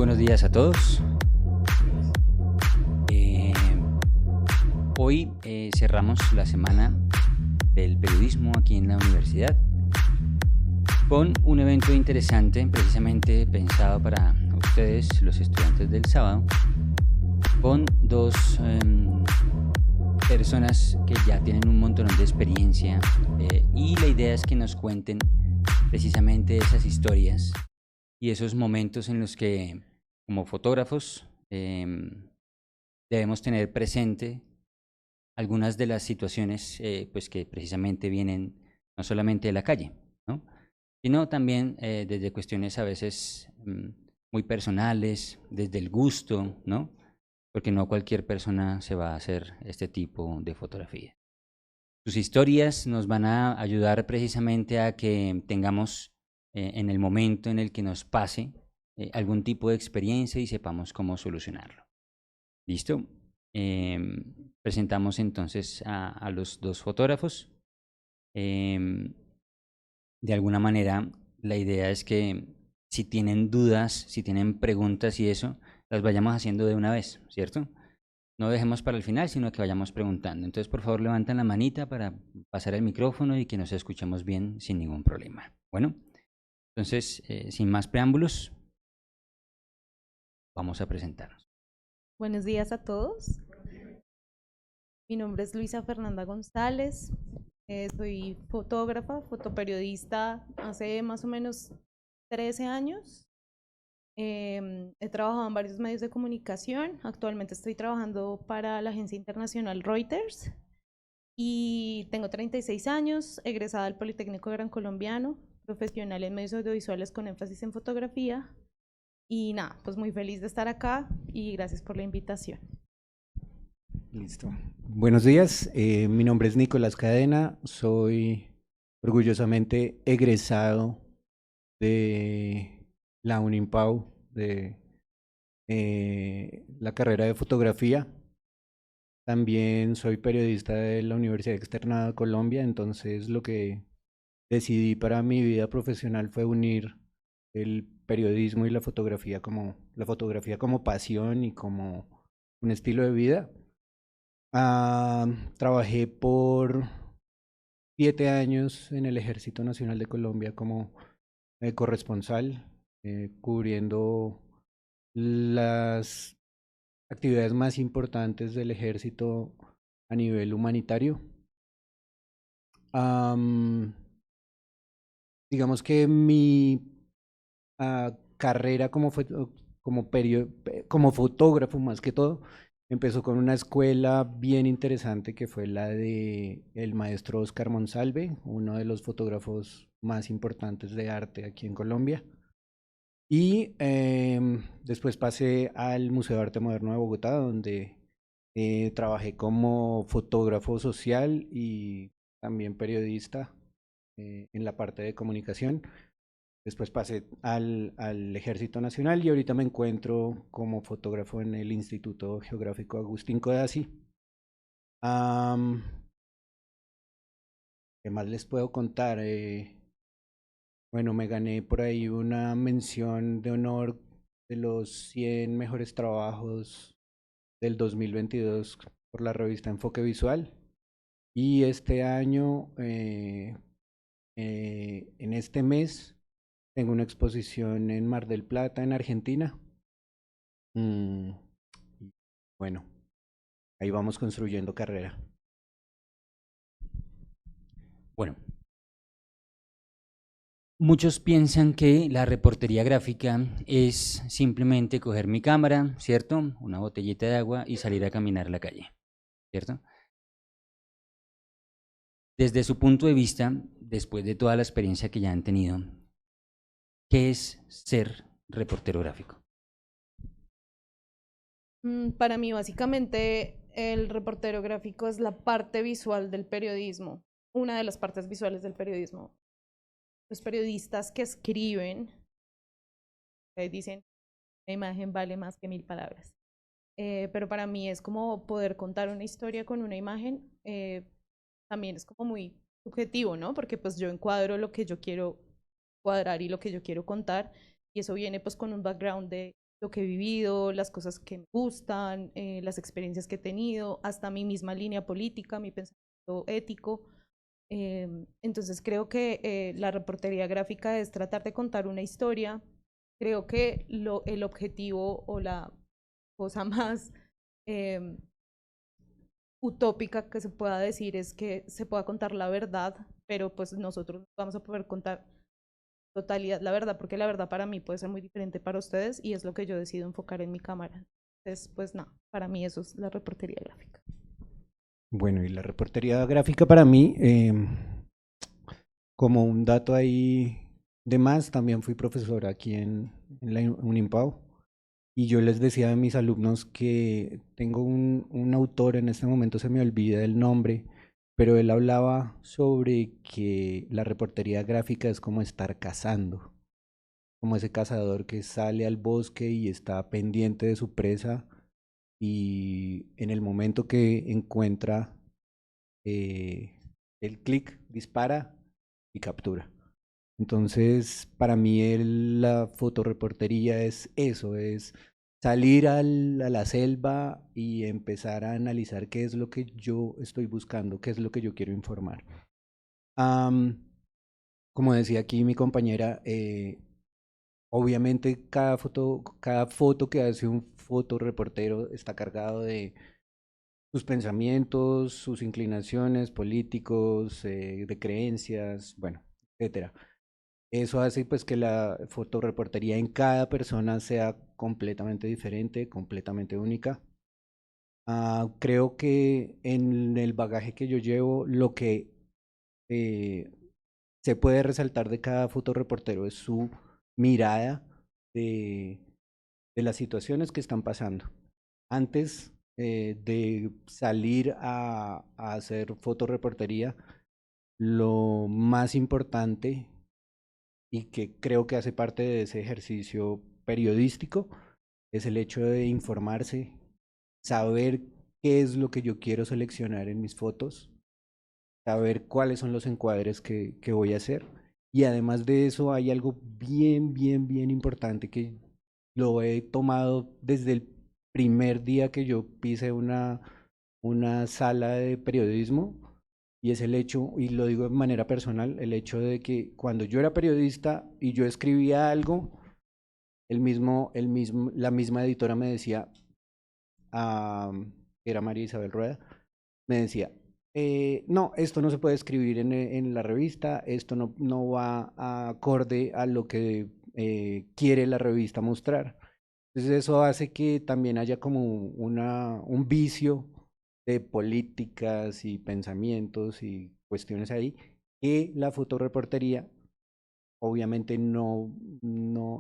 buenos días a todos. Hoy cerramos la semana del periodismo aquí en la universidad con un evento interesante, precisamente pensado para ustedes, los estudiantes del sábado, con dos personas que ya tienen un montón de experiencia y la idea es que nos cuenten precisamente esas historias y esos momentos en los que como fotógrafos debemos tener presente algunas de las situaciones pues que precisamente vienen no solamente de la calle, ¿no? Sino también desde cuestiones a veces muy personales, desde el gusto, ¿no? Porque no cualquier persona se va a hacer este tipo de fotografía. Sus historias nos van a ayudar precisamente a que tengamos en el momento en el que nos pase algún tipo de experiencia y sepamos cómo solucionarlo. ¿Listo? Presentamos entonces a los dos fotógrafos. De alguna manera, la idea es que si tienen dudas, si tienen preguntas y eso, las vayamos haciendo de una vez, ¿cierto? No dejemos para el final, sino que vayamos preguntando. Entonces, por favor, levanten la manita para pasar el micrófono y que nos escuchemos bien sin ningún problema. Bueno, entonces, sin más preámbulos, vamos a presentarnos. Buenos días a todos. Mi nombre es Luisa Fernanda González. Soy fotógrafa, fotoperiodista hace más o menos 13 años. He trabajado en varios medios de comunicación. Actualmente estoy trabajando para la agencia internacional Reuters y tengo 36 años, egresada del Politécnico Gran Colombiano, profesional en medios audiovisuales con énfasis en fotografía. Y nada, pues muy feliz de estar acá y gracias por la invitación. Listo. Buenos días, mi nombre es Nicolás Cadena, soy orgullosamente egresado de la Unimpau, de la carrera de fotografía. También soy periodista de la Universidad Externada de Colombia, entonces lo que decidí para mi vida profesional fue unir el periodismo y la fotografía como pasión y como un estilo de vida. Trabajé por 7 años en el Ejército Nacional de Colombia como corresponsal, cubriendo las actividades más importantes del ejército a nivel humanitario. Digamos que mi carrera como fotógrafo más que todo empezó con una escuela bien interesante que fue la de el maestro Oscar Monsalve, uno de los fotógrafos más importantes de arte aquí en Colombia. Y después pasé al Museo de Arte Moderno de Bogotá, donde trabajé como fotógrafo social y también periodista en la parte de comunicación. Después pasé al Ejército Nacional y ahorita me encuentro como fotógrafo en el Instituto Geográfico Agustín Codazzi. ¿Qué más les puedo contar? Bueno, me gané por ahí una mención de honor de los 100 mejores trabajos del 2022 por la revista Enfoque Visual. Y este año, en este mes, tengo una exposición en Mar del Plata, en Argentina. Bueno, ahí vamos construyendo carrera. Bueno, muchos piensan que la reportería gráfica es simplemente coger mi cámara, ¿cierto? Una botellita de agua y salir a caminar la calle, ¿cierto? Desde su punto de vista, después de toda la experiencia que ya han tenido, ¿qué es ser reportero gráfico? Para mí, básicamente, el reportero gráfico es la parte visual del periodismo, una de las partes visuales del periodismo. Los periodistas que escriben dicen, la imagen vale más que 1000 palabras. Pero para mí es como poder contar una historia con una imagen, también es como muy subjetivo, ¿no? Porque pues yo encuadro lo que yo quiero cuadrar y lo que yo quiero contar, y eso viene pues con un background de lo que he vivido, las cosas que me gustan, las experiencias que he tenido, hasta mi misma línea política, mi pensamiento ético. Entonces creo que la reportería gráfica es tratar de contar una historia. Creo que el objetivo o la cosa más utópica que se pueda decir es que se pueda contar la verdad, pero pues nosotros vamos a poder contar totalidad la verdad, porque la verdad para mí puede ser muy diferente para ustedes y es lo que yo decido enfocar en mi cámara. Entonces, pues no, para mí eso es la reportería gráfica. Bueno, y la reportería gráfica para mí, como un dato ahí de más, también fui profesor aquí en la Unimpao y yo les decía a mis alumnos que tengo un autor, en este momento se me olvida el nombre, pero él hablaba sobre que la reportería gráfica es como estar cazando, como ese cazador que sale al bosque y está pendiente de su presa y en el momento que encuentra el clic, dispara y captura. Entonces, para mí la fotoreportería es eso, es salir a la selva y empezar a analizar qué es lo que yo estoy buscando, qué es lo que yo quiero informar. Como decía aquí mi compañera, obviamente cada foto que hace un fotoreportero está cargado de sus pensamientos, sus inclinaciones políticos, de creencias, bueno, etcétera. Eso hace pues que la fotoreportería en cada persona sea completamente diferente, completamente única. Creo que en el bagaje que yo llevo, lo que eh, se puede resaltar de cada fotoreportero es su mirada de, de las situaciones que están pasando. Antes de salir a hacer fotoreportería, lo más importante y que creo que hace parte de ese ejercicio periodístico es el hecho de informarse, saber qué es lo que yo quiero seleccionar en mis fotos, saber cuáles son los encuadres que voy a hacer. Y además de eso hay algo bien importante que lo he tomado desde el primer día que yo pise una sala de periodismo y es el hecho, y lo digo de manera personal, el hecho de que cuando yo era periodista y yo escribía algo, la misma editora me decía, que era María Isabel Rueda, me decía, no, esto no se puede escribir en la revista, esto no va acorde a lo que quiere la revista mostrar. Entonces eso hace que también haya como un vicio de políticas y pensamientos y cuestiones ahí, que la fotoreportería obviamente no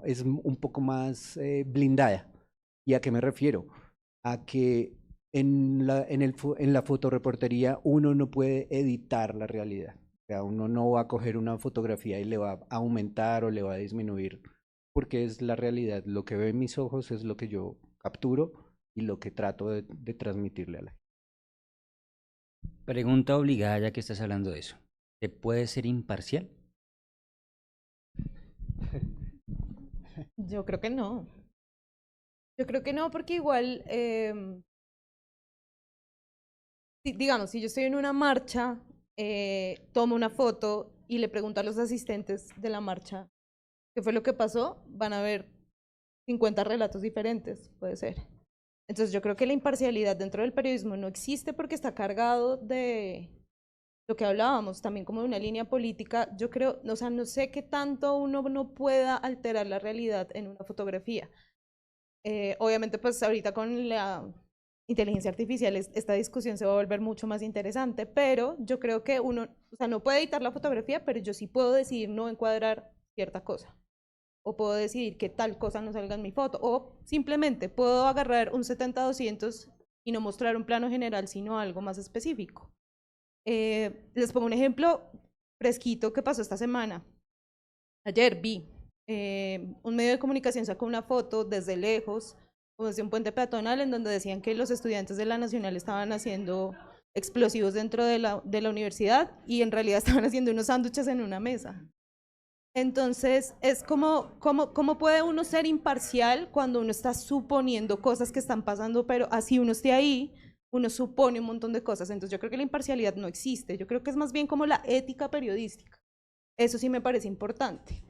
es un poco más blindada. ¿Y a qué me refiero? A que en la fotoreportería uno no puede editar la realidad. O sea, uno no va a coger una fotografía y le va a aumentar o le va a disminuir, porque es la realidad. Lo que ve en mis ojos es lo que yo capturo y lo que trato de transmitirle a la gente. Pregunta obligada ya que estás hablando de eso. ¿Se puede ser imparcial? Yo creo que no. Yo creo que no, porque igual, digamos, si yo estoy en una marcha, tomo una foto y le pregunto a los asistentes de la marcha qué fue lo que pasó, van a ver 50 relatos diferentes, puede ser. Entonces yo creo que la imparcialidad dentro del periodismo no existe porque está cargado de lo que hablábamos, también como de una línea política. Yo creo, o sea, no sé qué tanto uno no pueda alterar la realidad en una fotografía. Obviamente, pues ahorita con la inteligencia artificial esta discusión se va a volver mucho más interesante, pero yo creo que uno, o sea, no puede editar la fotografía, pero yo sí puedo decidir no encuadrar cierta cosa. O puedo decidir que tal cosa no salga en mi foto. O simplemente puedo agarrar un 70-200 y no mostrar un plano general, sino algo más específico. Les pongo un ejemplo fresquito que pasó esta semana. Ayer vi un medio de comunicación sacó una foto desde lejos, como desde un puente peatonal, en donde decían que los estudiantes de la Nacional estaban haciendo explosivos dentro de la universidad y en realidad estaban haciendo unos sándwiches en una mesa. Entonces, es ¿cómo puede uno ser imparcial cuando uno está suponiendo cosas que están pasando, pero así uno esté ahí, uno supone un montón de cosas? Entonces, yo creo que la imparcialidad no existe. Yo creo que es más bien como la ética periodística. Eso sí me parece importante.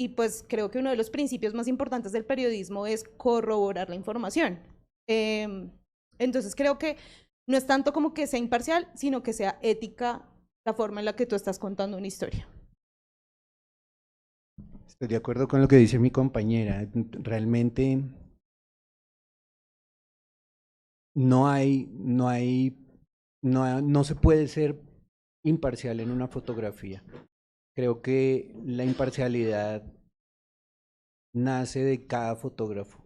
Y pues creo que uno de los principios más importantes del periodismo es corroborar la información. Entonces, creo que no es tanto como que sea imparcial, sino que sea ética la forma en la que tú estás contando una historia. Estoy de acuerdo con lo que dice mi compañera. Realmente no se puede ser imparcial en una fotografía. Creo que la imparcialidad nace de cada fotógrafo.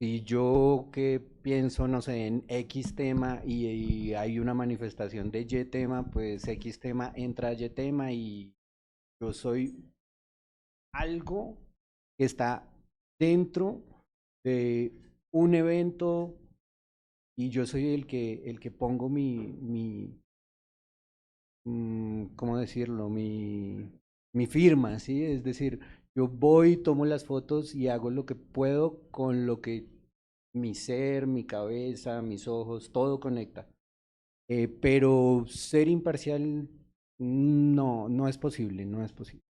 Si yo que pienso, no sé, en X tema y hay una manifestación de Y tema, pues X tema entra a Y tema y yo soy algo que está dentro de un evento y yo soy el que pongo ¿cómo decirlo? Mi firma, ¿sí? Es decir, yo voy, tomo las fotos y hago lo que puedo con lo que mi ser, mi cabeza, mis ojos, todo conecta. Pero ser imparcial no es posible, no es posible.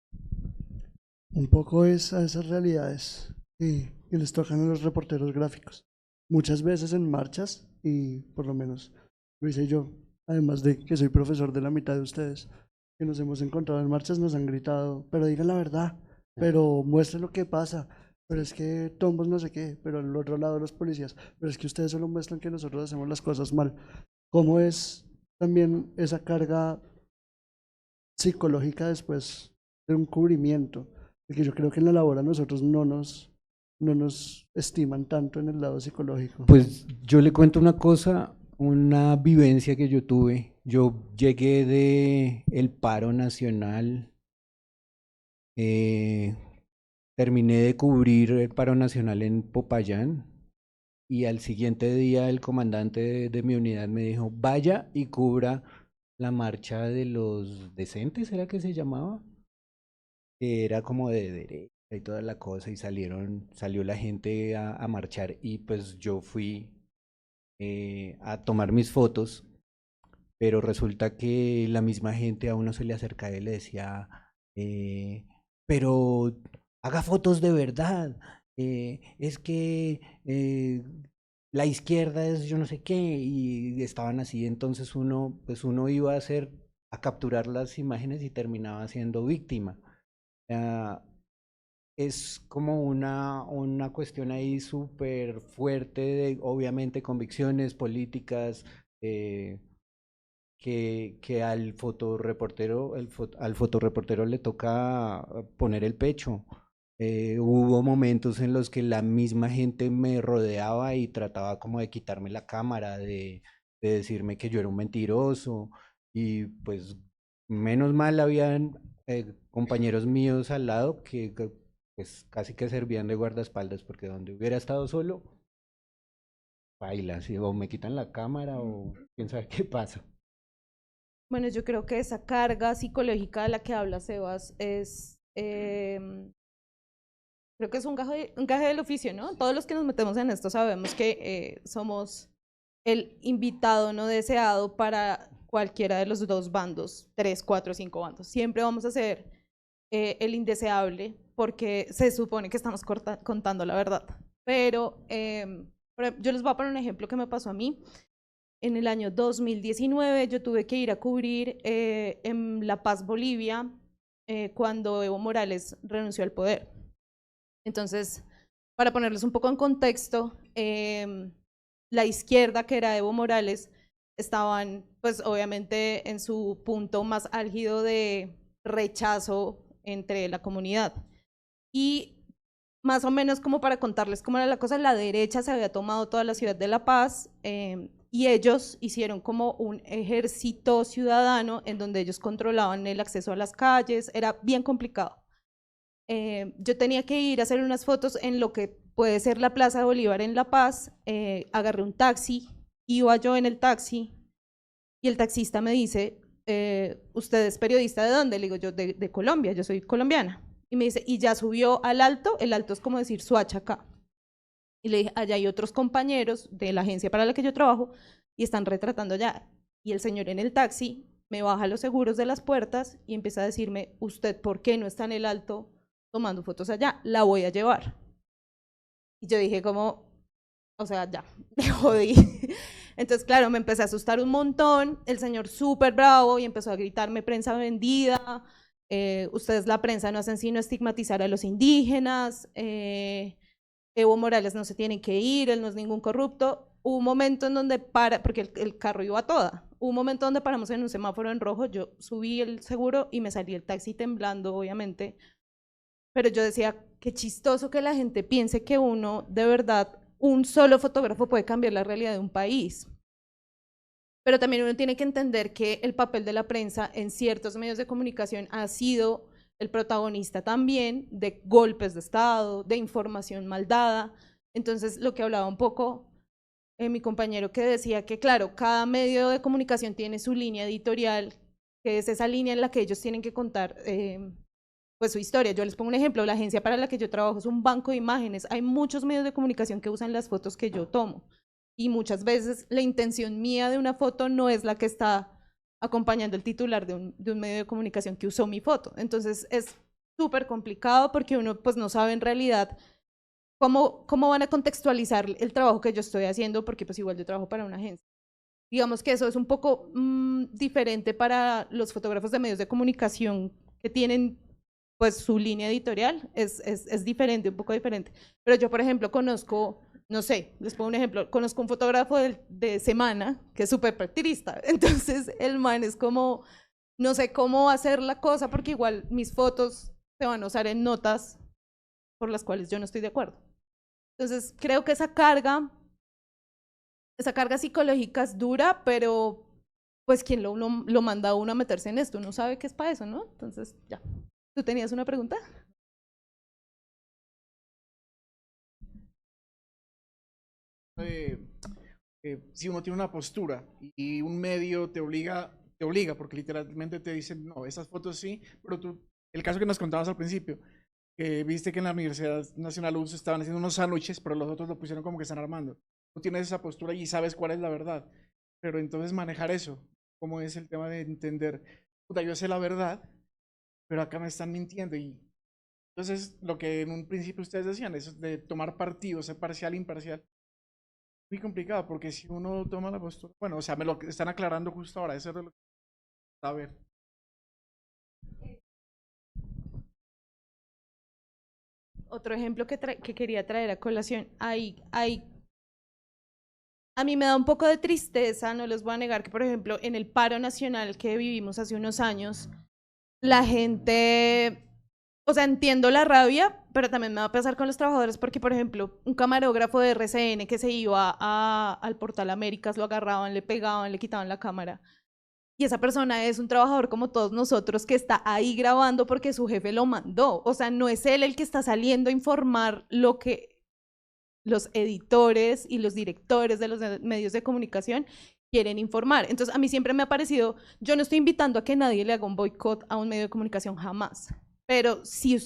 Un poco es a esas realidades que les tocan a los reporteros gráficos. Muchas veces en marchas, y por lo menos lo hice yo, además de que soy profesor de la mitad de ustedes, que nos hemos encontrado en marchas, nos han gritado, pero digan la verdad, pero muestren lo que pasa, pero es que tombos no sé qué, pero al otro lado los policías, pero es que ustedes solo muestran que nosotros hacemos las cosas mal. ¿Cómo es también esa carga psicológica después de un cubrimiento? Porque yo creo que en la labor a nosotros no nos estiman tanto en el lado psicológico. Pues yo le cuento una cosa, una vivencia que yo tuve. Yo llegué de el paro nacional, terminé de cubrir el paro nacional en Popayán y al siguiente día el comandante de mi unidad me dijo, vaya y cubra la marcha de los decentes, ¿era que se llamaba? Que era como de derecha y toda la cosa y salió la gente a marchar y pues yo fui a tomar mis fotos, pero resulta que la misma gente a uno se le acercaba y le decía, pero haga fotos de verdad, es que la izquierda es yo no sé qué, y estaban así, entonces pues uno iba a capturar las imágenes y terminaba siendo víctima. Uh, es como una cuestión ahí súper fuerte de, obviamente, convicciones políticas, eh, que al fotoreportero, al fotoreportero le toca poner el pecho. Hubo momentos en los que la misma gente me rodeaba y trataba como de quitarme la cámara, de decirme que yo era un mentiroso y pues menos mal habían compañeros míos al lado que pues casi que servían de guardaespaldas porque donde hubiera estado solo, baila, ¿sí? O me quitan la cámara o quién sabe qué pasa. Bueno, yo creo que esa carga psicológica de la que habla Sebas es, creo que es un gaje del oficio, ¿no? Todos los que nos metemos en esto sabemos que somos el invitado no deseado para cualquiera de los dos bandos, 3, 4, 5 bandos. Siempre vamos a ser el indeseable porque se supone que estamos contando la verdad. Pero yo les voy a poner un ejemplo que me pasó a mí. En el año 2019 yo tuve que ir a cubrir en La Paz, Bolivia, cuando Evo Morales renunció al poder. Entonces, para ponerles un poco en contexto, la izquierda, que era Evo Morales, estaban pues obviamente en su punto más álgido de rechazo entre la comunidad. Y más o menos como para contarles cómo era la cosa, la derecha se había tomado toda la ciudad de La Paz y ellos hicieron como un ejército ciudadano en donde ellos controlaban el acceso a las calles, era bien complicado. Yo tenía que ir a hacer unas fotos en lo que puede ser la Plaza de Bolívar en La Paz, agarré un taxi, iba yo en el taxi y el taxista me dice, ¿usted es periodista de dónde? Le digo, yo de Colombia, yo soy colombiana. Y me dice, ¿y ya subió al Alto? El Alto es como decir Soacha acá. Y le dije, allá hay otros compañeros de la agencia para la que yo trabajo y están retratando allá. Y el señor en el taxi me baja los seguros de las puertas y empieza a decirme, ¿usted por qué no está en el Alto tomando fotos allá? La voy a llevar. Y yo dije como, o sea, ya, me jodí. Entonces, claro, me empecé a asustar un montón, el señor súper bravo y empezó a gritarme prensa vendida, ustedes la prensa no hacen sino estigmatizar a los indígenas, Evo Morales no se tiene que ir, él no es ningún corrupto. Hubo un momento en donde porque el carro iba a toda, hubo un momento donde paramos en un semáforo en rojo, yo subí el seguro y me salí el taxi temblando, obviamente, pero yo decía, qué chistoso que la gente piense que uno, de verdad, un solo fotógrafo puede cambiar la realidad de un país. Pero también uno tiene que entender que el papel de la prensa en ciertos medios de comunicación ha sido el protagonista también de golpes de Estado, de información mal dada. Entonces, lo que hablaba un poco mi compañero que decía que, claro, cada medio de comunicación tiene su línea editorial, que es esa línea en la que ellos tienen que contar pues su historia. Yo les pongo un ejemplo, la agencia para la que yo trabajo es un banco de imágenes. Hay muchos medios de comunicación que usan las fotos que yo tomo y muchas veces la intención mía de una foto no es la que está acompañando el titular de un medio de comunicación que usó mi foto. Entonces es súper complicado porque uno pues no sabe en realidad cómo van a contextualizar el trabajo que yo estoy haciendo, porque pues igual yo trabajo para una agencia. Digamos que eso es un poco diferente para los fotógrafos de medios de comunicación que tienen pues su línea editorial, es diferente, un poco diferente. Pero yo, por ejemplo, conozco, no sé, les pongo un ejemplo, conozco un fotógrafo de Semana que es súper partidista, entonces el man es como, no sé cómo hacer la cosa porque igual mis fotos se van a usar en notas por las cuales yo no estoy de acuerdo. Entonces creo que esa carga psicológica es dura, pero pues quien lo manda a uno a meterse en esto, uno sabe que es para eso, ¿no? Entonces ya. ¿Tú tenías una pregunta? Si uno tiene una postura y un medio te obliga, porque literalmente te dicen, no, esas fotos sí, pero tú, el caso que nos contabas al principio, que viste que en la Universidad Nacional US estaban haciendo unos sándwiches, pero los otros lo pusieron como que están armando. Tú tienes esa postura y sabes cuál es la verdad, pero entonces manejar eso, cómo es el tema de entender, puta, yo sé la verdad, pero acá me están mintiendo y entonces lo que en un principio ustedes decían, eso de tomar partido, ser parcial, imparcial, muy complicado, porque si uno toma la postura, bueno, o sea, me lo están aclarando justo ahora, eso es lo que a ver. Otro ejemplo que quería traer a colación, a mí me da un poco de tristeza, no les voy a negar que, por ejemplo, en el paro nacional que vivimos hace unos años, la gente, o sea, entiendo la rabia, pero también me va a pasar con los trabajadores porque, por ejemplo, un camarógrafo de RCN que se iba al Portal Américas, lo agarraban, le pegaban, le quitaban la cámara. Y esa persona es un trabajador como todos nosotros que está ahí grabando porque su jefe lo mandó. O sea, no es él el que está saliendo a informar lo que los editores y los directores de los medios de comunicación quieren informar. Entonces, a mí siempre me ha parecido, yo no estoy invitando a que nadie le haga un boicot a un medio de comunicación jamás. Pero si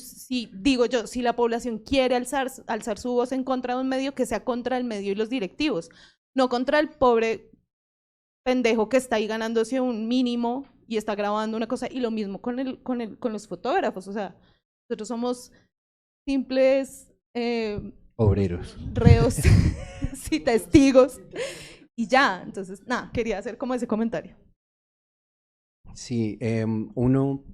digo yo, si la población quiere alzar su voz en contra de un medio, que sea contra el medio y los directivos, no contra el pobre pendejo que está ahí ganándose un mínimo y está grabando una cosa, y lo mismo con los fotógrafos, o sea, nosotros somos simples Obreros. reos y testigos, y ya, entonces, nada, quería hacer como ese comentario. Sí, uno...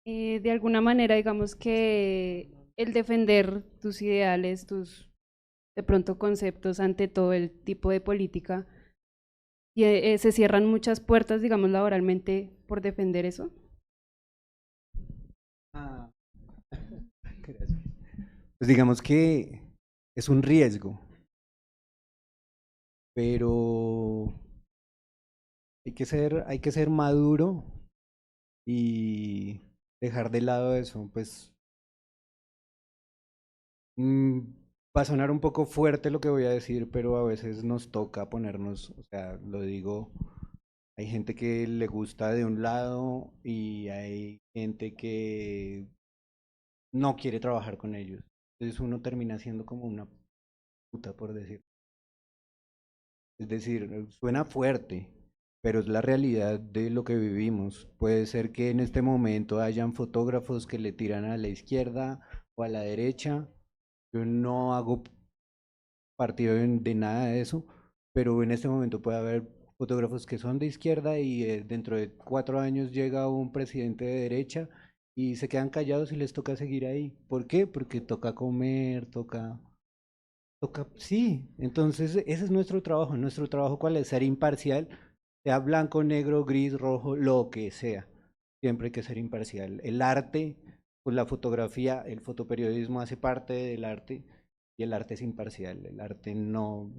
De alguna manera, digamos que el defender tus ideales, tus de pronto conceptos ante todo el tipo de política, y, se cierran muchas puertas, digamos, laboralmente por defender eso. Gracias. Pues digamos que es un riesgo, pero hay que ser maduro y dejar de lado eso, pues Va a sonar un poco fuerte lo que voy a decir, pero a veces nos toca ponernos, o sea, lo digo, hay gente que le gusta de un lado y hay gente que no quiere trabajar con ellos. Entonces uno termina siendo como una puta, por decir. Es decir, suena fuerte, pero es la realidad de lo que vivimos. Puede ser que en este momento hayan fotógrafos que le tiran a la izquierda o a la derecha. Yo no hago partido de nada de eso, pero en este momento puede haber fotógrafos que son de izquierda y dentro de 4 años llega un presidente de derecha y se quedan callados y les toca seguir ahí. ¿Por qué? Porque toca comer, sí. Entonces ese es nuestro trabajo. Nuestro trabajo, ¿cuál es? Ser imparcial, sea blanco, negro, gris, rojo, lo que sea. Siempre hay que ser imparcial. El arte, pues la fotografía, el fotoperiodismo hace parte del arte y el arte es imparcial. El arte no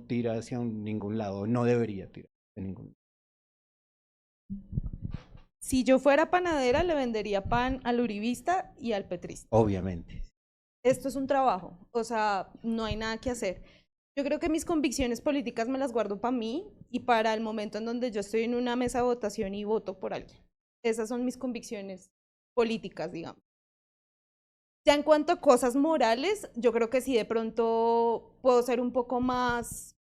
tira hacia ningún lado, no debería tirar hacia ningún lado. Si yo fuera panadera, le vendería pan al uribista y al petrista. Obviamente. Esto es un trabajo, o sea, no hay nada que hacer. Yo creo que mis convicciones políticas me las guardo para mí y para el momento en donde yo estoy en una mesa de votación y voto por alguien. Esas son mis convicciones políticas, digamos. Ya en cuanto a cosas morales, yo creo que sí, de pronto puedo ser un poco más,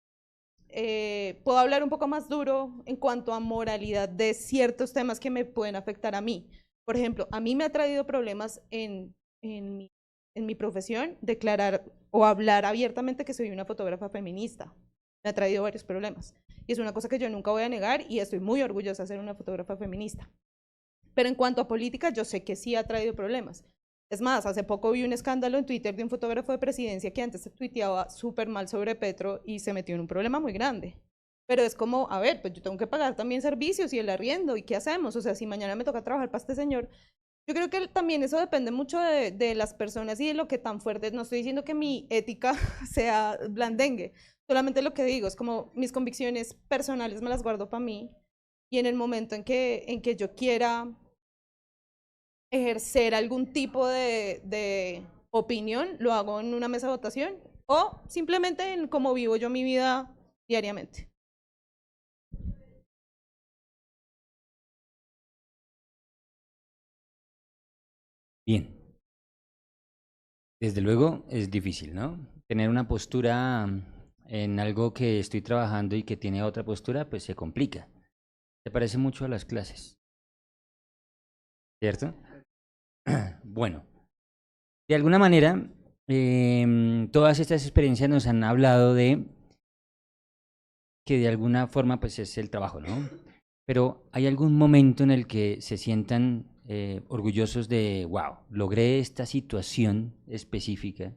puedo hablar un poco más duro en cuanto a moralidad de ciertos temas que me pueden afectar a mí. Por ejemplo, a mí me ha traído problemas en mi profesión declarar o hablar abiertamente que soy una fotógrafa feminista. Me ha traído varios problemas. Y es una cosa que yo nunca voy a negar y estoy muy orgullosa de ser una fotógrafa feminista. Pero en cuanto a política, yo sé que sí ha traído problemas. Es más, hace poco vi un escándalo en Twitter de un fotógrafo de presidencia que antes se tuiteaba súper mal sobre Petro y se metió en un problema muy grande. Pero es como, a ver, pues yo tengo que pagar también servicios y el arriendo, ¿y qué hacemos? O sea, si mañana me toca trabajar para este señor, yo creo que también eso depende mucho de las personas y de lo que tan fuerte, no estoy diciendo que mi ética sea blandengue, solamente lo que digo es como mis convicciones personales me las guardo para mí y en el momento en que yo quiera ejercer algún tipo de opinión, lo hago en una mesa de votación o simplemente en cómo vivo yo mi vida diariamente. Bien. Desde luego es difícil, ¿no? Tener una postura en algo que estoy trabajando y que tiene otra postura, pues se complica. Se parece mucho a las clases, ¿cierto? Bueno, de alguna manera, todas estas experiencias nos han hablado de que de alguna forma pues es el trabajo, ¿no? Pero ¿hay algún momento en el que se sientan orgullosos de, wow, logré esta situación específica,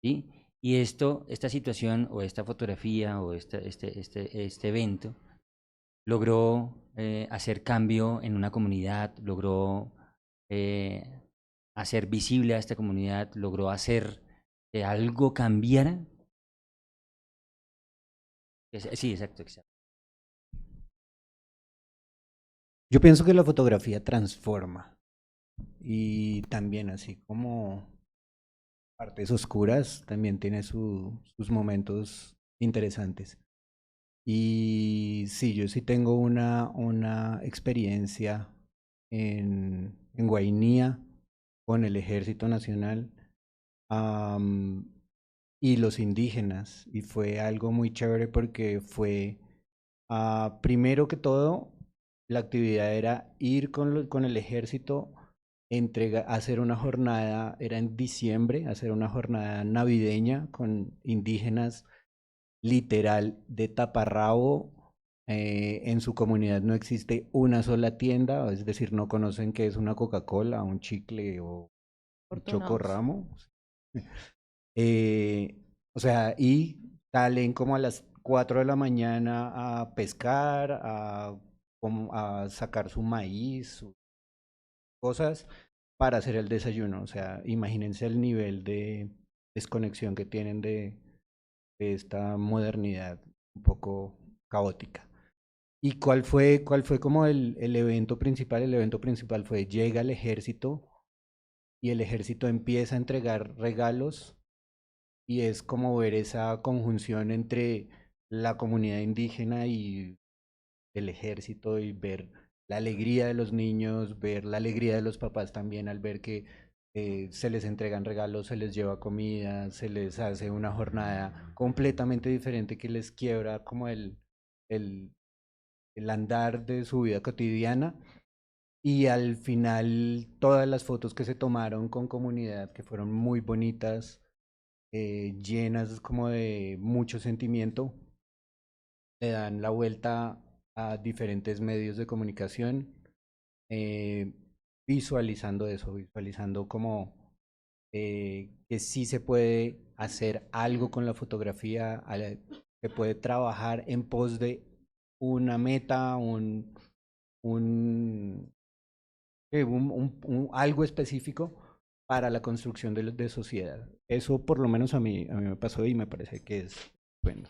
¿sí? Y esta situación o esta fotografía o este evento logró hacer cambio en una comunidad, logró hacer visible a esta comunidad, logró hacer que algo cambiara? Sí, exacto, exacto. Yo pienso que la fotografía transforma y también así como partes oscuras, también tiene sus momentos interesantes. Y sí, yo sí tengo una experiencia en Guainía con el Ejército Nacional y los indígenas. Y fue algo muy chévere porque fue, primero que todo, la actividad era ir con el ejército, hacer una jornada, era en diciembre, hacer una jornada navideña con indígenas, literal, de taparrabo. En su comunidad no existe una sola tienda, es decir, no conocen qué es una Coca-Cola, un chicle o un chocorramo. O sea, y salen como a las 4 de la mañana a pescar, a sacar su maíz, sus cosas para hacer el desayuno. O sea, imagínense el nivel de desconexión que tienen de esta modernidad un poco caótica. ¿Y cuál fue como el evento principal? El evento principal fue, llega el ejército y el ejército empieza a entregar regalos y es como ver esa conjunción entre la comunidad indígena y el ejército y ver la alegría de los niños, ver la alegría de los papás también al ver que se les entregan regalos, se les lleva comida, se les hace una jornada completamente diferente que les quiebra como el, el andar de su vida cotidiana. Y al final todas las fotos que se tomaron con comunidad, que fueron muy bonitas, llenas como de mucho sentimiento, le dan la vuelta a diferentes medios de comunicación, eh, visualizando eso, visualizando como que sí se puede hacer algo con la fotografía, se puede trabajar en pos de una meta, un, algo específico para la construcción de sociedad. Eso por lo menos a mí me pasó y me parece que es bueno.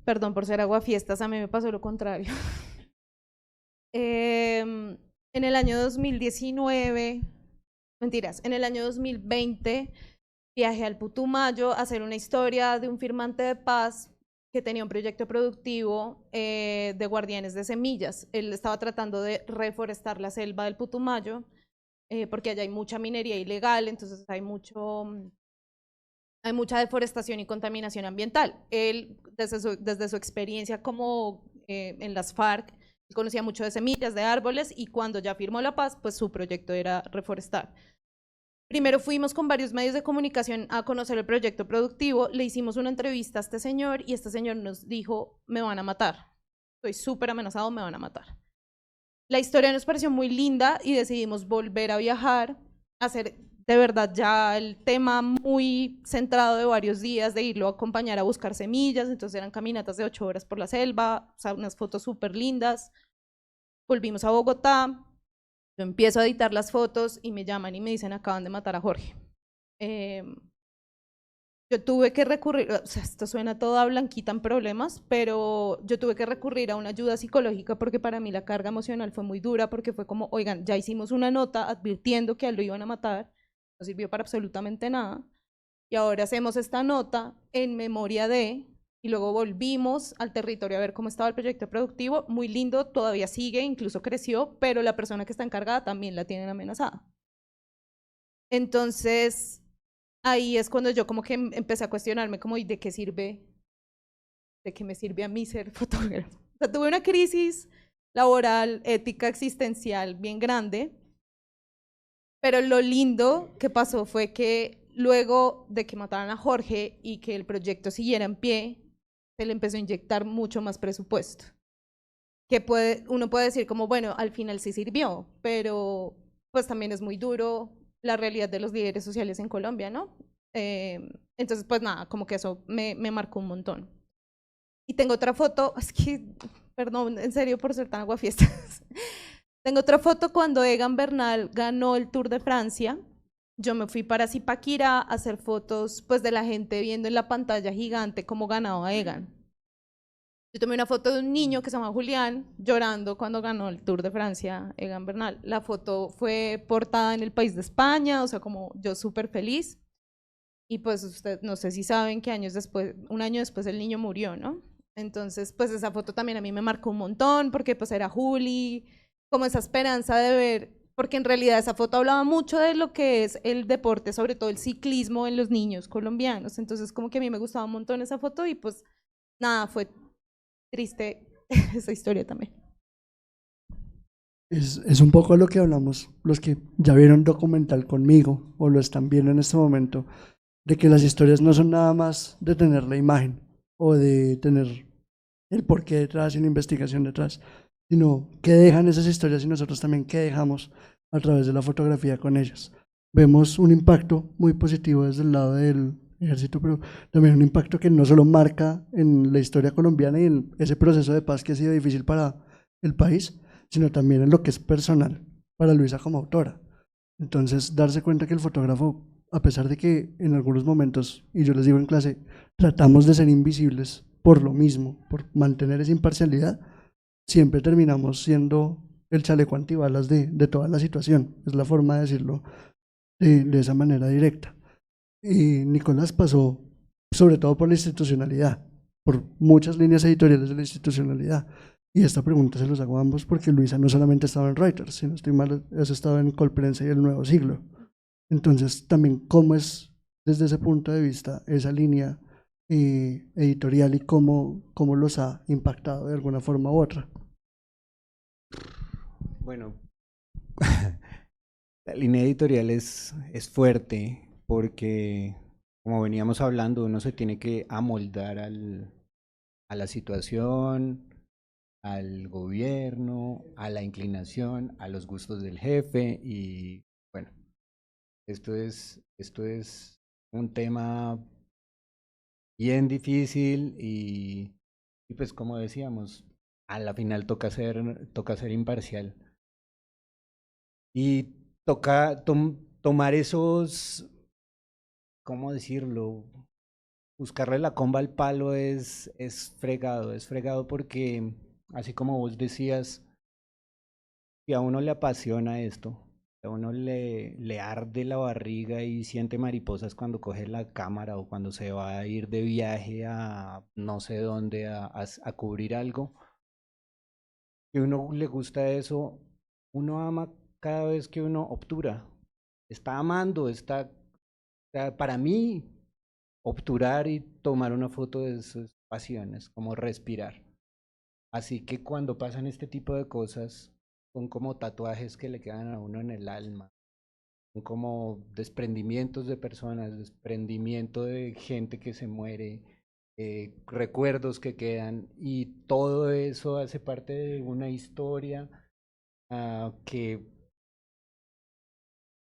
Perdón por ser aguafiestas, a mí me pasó lo contrario. En el año 2019, mentiras, en el año 2020 viajé al Putumayo a hacer una historia de un firmante de paz que tenía un proyecto productivo de guardianes de semillas. Él estaba tratando de reforestar la selva del Putumayo porque allá hay mucha minería ilegal, entonces hay mucha deforestación y contaminación ambiental. Él, desde su experiencia como en las FARC, conocía mucho de semillas, de árboles, y cuando ya firmó la paz, pues su proyecto era reforestar. Primero fuimos con varios medios de comunicación a conocer el proyecto productivo, le hicimos una entrevista a este señor y este señor nos dijo, me van a matar, estoy súper amenazado, me van a matar. La historia nos pareció muy linda y decidimos volver a viajar, hacer de verdad ya el tema muy centrado de varios días, de irlo a acompañar a buscar semillas, entonces eran caminatas de 8 horas por la selva, o sea, unas fotos súper lindas. Volvimos a Bogotá, yo empiezo a editar las fotos y me llaman y me dicen, acaban de matar a Jorge. Yo tuve que recurrir, o sea, esto suena toda blanquita en problemas, pero yo tuve que recurrir a una ayuda psicológica porque para mí la carga emocional fue muy dura, porque fue como, oigan, ya hicimos una nota advirtiendo que a él lo iban a matar, no sirvió para absolutamente nada, y ahora hacemos esta nota en memoria de, y luego volvimos al territorio a ver cómo estaba el proyecto productivo, muy lindo, todavía sigue, incluso creció, pero la persona que está encargada también la tienen amenazada. Entonces, ahí es cuando yo como que empecé a cuestionarme como, ¿y de qué sirve? ¿De qué me sirve a mí ser fotógrafo? O sea, tuve una crisis laboral, ética, existencial bien grande, pero lo lindo que pasó fue que luego de que mataran a Jorge y que el proyecto siguiera en pie, se le empezó a inyectar mucho más presupuesto. Que uno puede decir como, bueno, al final sí sirvió, pero pues también es muy duro la realidad de los líderes sociales en Colombia, ¿no? Entonces, pues nada, como que eso me marcó un montón. Y tengo otra foto, es que, perdón, en serio por ser tan aguafiestas. Tengo otra foto cuando Egan Bernal ganó el Tour de Francia. Yo me fui para Zipaquirá a hacer fotos pues de la gente viendo en la pantalla gigante cómo ganaba Egan. Yo tomé una foto de un niño que se llama Julián llorando cuando ganó el Tour de Francia, Egan Bernal. La foto fue portada en El País de España, o sea, como yo súper feliz. Y pues usted, no sé si saben que un año después el niño murió, ¿no? Entonces, pues esa foto también a mí me marcó un montón porque pues era Juli, como esa esperanza de ver, porque en realidad esa foto hablaba mucho de lo que es el deporte, sobre todo el ciclismo en los niños colombianos. Entonces, como que a mí me gustaba un montón esa foto y pues nada, fue triste esa historia también. Es un poco lo que hablamos los que ya vieron documental conmigo o lo están viendo en este momento, de que las historias no son nada más de tener la imagen o de tener el porqué detrás y la investigación detrás, sino que dejan esas historias y nosotros también qué dejamos a través de la fotografía con ellas. Vemos un impacto muy positivo desde el lado del ejército, pero también un impacto que no solo marca en la historia colombiana y en ese proceso de paz que ha sido difícil para el país, sino también en lo que es personal para Luisa como autora. Entonces, darse cuenta que el fotógrafo, a pesar de que en algunos momentos, y yo les digo en clase, tratamos de ser invisibles por lo mismo, por mantener esa imparcialidad, siempre terminamos siendo el chaleco antibalas de toda la situación. Es la forma de decirlo de esa manera directa. Y Nicolás pasó sobre todo por la institucionalidad, por muchas líneas editoriales de la institucionalidad. Y esta pregunta se los hago a ambos porque Luisa no solamente estaba en Reuters, sino estoy mal, has estado en Colprensa y El Nuevo Siglo. Entonces, también, ¿cómo es desde ese punto de vista esa línea editorial y cómo los ha impactado de alguna forma u otra? Bueno, la línea editorial es fuerte porque, como veníamos hablando, uno se tiene que amoldar a la situación, al gobierno, a la inclinación, a los gustos del jefe y bueno, esto es un tema bien difícil y pues como decíamos, a la final toca ser imparcial y toca tomar esos, ¿cómo decirlo? Buscarle la comba al palo es fregado porque así como vos decías, si a uno le apasiona esto, a uno le arde la barriga y siente mariposas cuando coge la cámara o cuando se va a ir de viaje a no sé dónde a cubrir algo, que a uno le gusta eso, uno ama cada vez que uno obtura, está amando, o sea, para mí, obturar y tomar una foto de esas pasiones, como respirar. Así que cuando pasan este tipo de cosas, son como tatuajes que le quedan a uno en el alma, son como desprendimientos de personas, desprendimiento de gente que se muere, recuerdos que quedan y todo eso hace parte de una historia que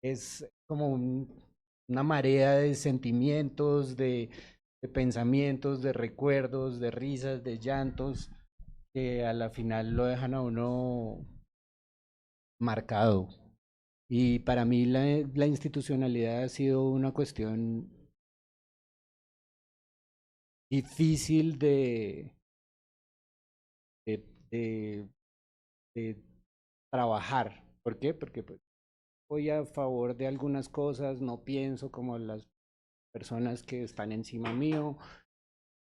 es como una marea de sentimientos, de pensamientos, de recuerdos, de risas, de llantos, que a la final lo dejan a uno marcado. Y para mí la institucionalidad ha sido una cuestión difícil de, de, de trabajar. ¿Por qué? Porque pues, voy a favor de algunas cosas, no pienso como las personas que están encima mío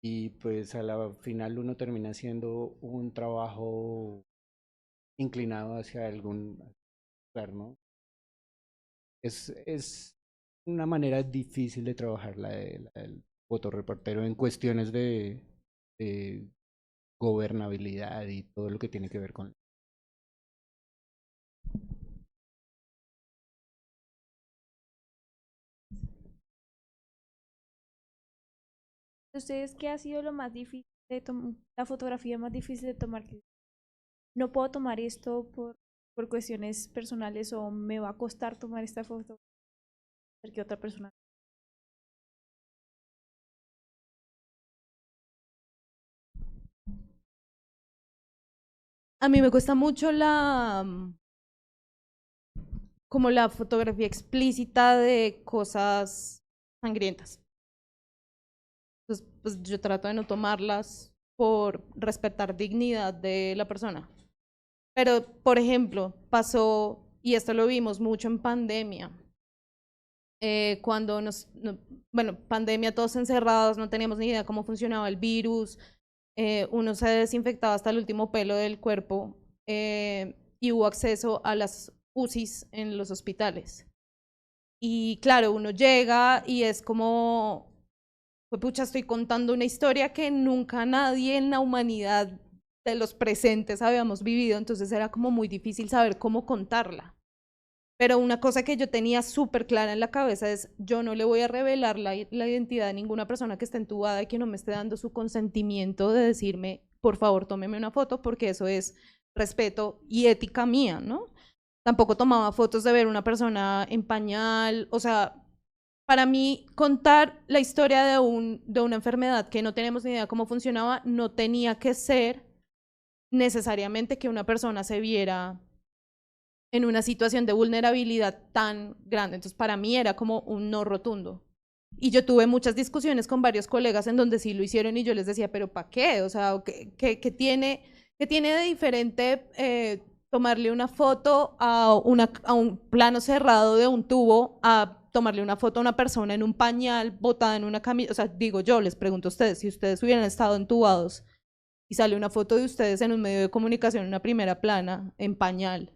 y pues a la final uno termina haciendo un trabajo inclinado hacia algún lugar, ¿no? Es una manera difícil de trabajar la del fotoreportero en cuestiones de gobernabilidad y todo lo que tiene que ver con... ¿Ustedes qué ha sido lo más difícil de la fotografía más difícil de tomar? Que no puedo tomar esto por cuestiones personales o me va a costar tomar esta foto porque otra persona. A mí me cuesta mucho como la fotografía explícita de cosas sangrientas. Entonces, pues yo trato de no tomarlas por respetar dignidad de la persona. Pero, por ejemplo, pasó, y esto lo vimos mucho en pandemia, cuando bueno, pandemia, todos encerrados, no teníamos ni idea cómo funcionaba el virus, uno se desinfectaba hasta el último pelo del cuerpo y hubo acceso a las UCIs en los hospitales. Y claro, uno llega y es como, pues pucha, estoy contando una historia que nunca nadie en la humanidad de los presentes habíamos vivido, entonces era como muy difícil saber cómo contarla. Pero una cosa que yo tenía súper clara en la cabeza es, yo no le voy a revelar la identidad de ninguna persona que esté entubada y que no me esté dando su consentimiento de decirme, por favor, tómeme una foto, porque eso es respeto y ética mía, ¿no? Tampoco tomaba fotos de ver una persona en pañal, o sea, para mí contar la historia de una enfermedad que no tenemos ni idea cómo funcionaba, no tenía que ser necesariamente que una persona se viera en una situación de vulnerabilidad tan grande. Entonces, para mí era como un no rotundo. Y yo tuve muchas discusiones con varios colegas en donde sí lo hicieron y yo les decía, pero ¿para qué? O sea, ¿qué tiene de diferente tomarle una foto a un plano cerrado de un tubo a tomarle una foto a una persona en un pañal, botada en una camilla, o sea, digo yo, les pregunto a ustedes, si ustedes hubieran estado entubados y sale una foto de ustedes en un medio de comunicación, en una primera plana, en pañal,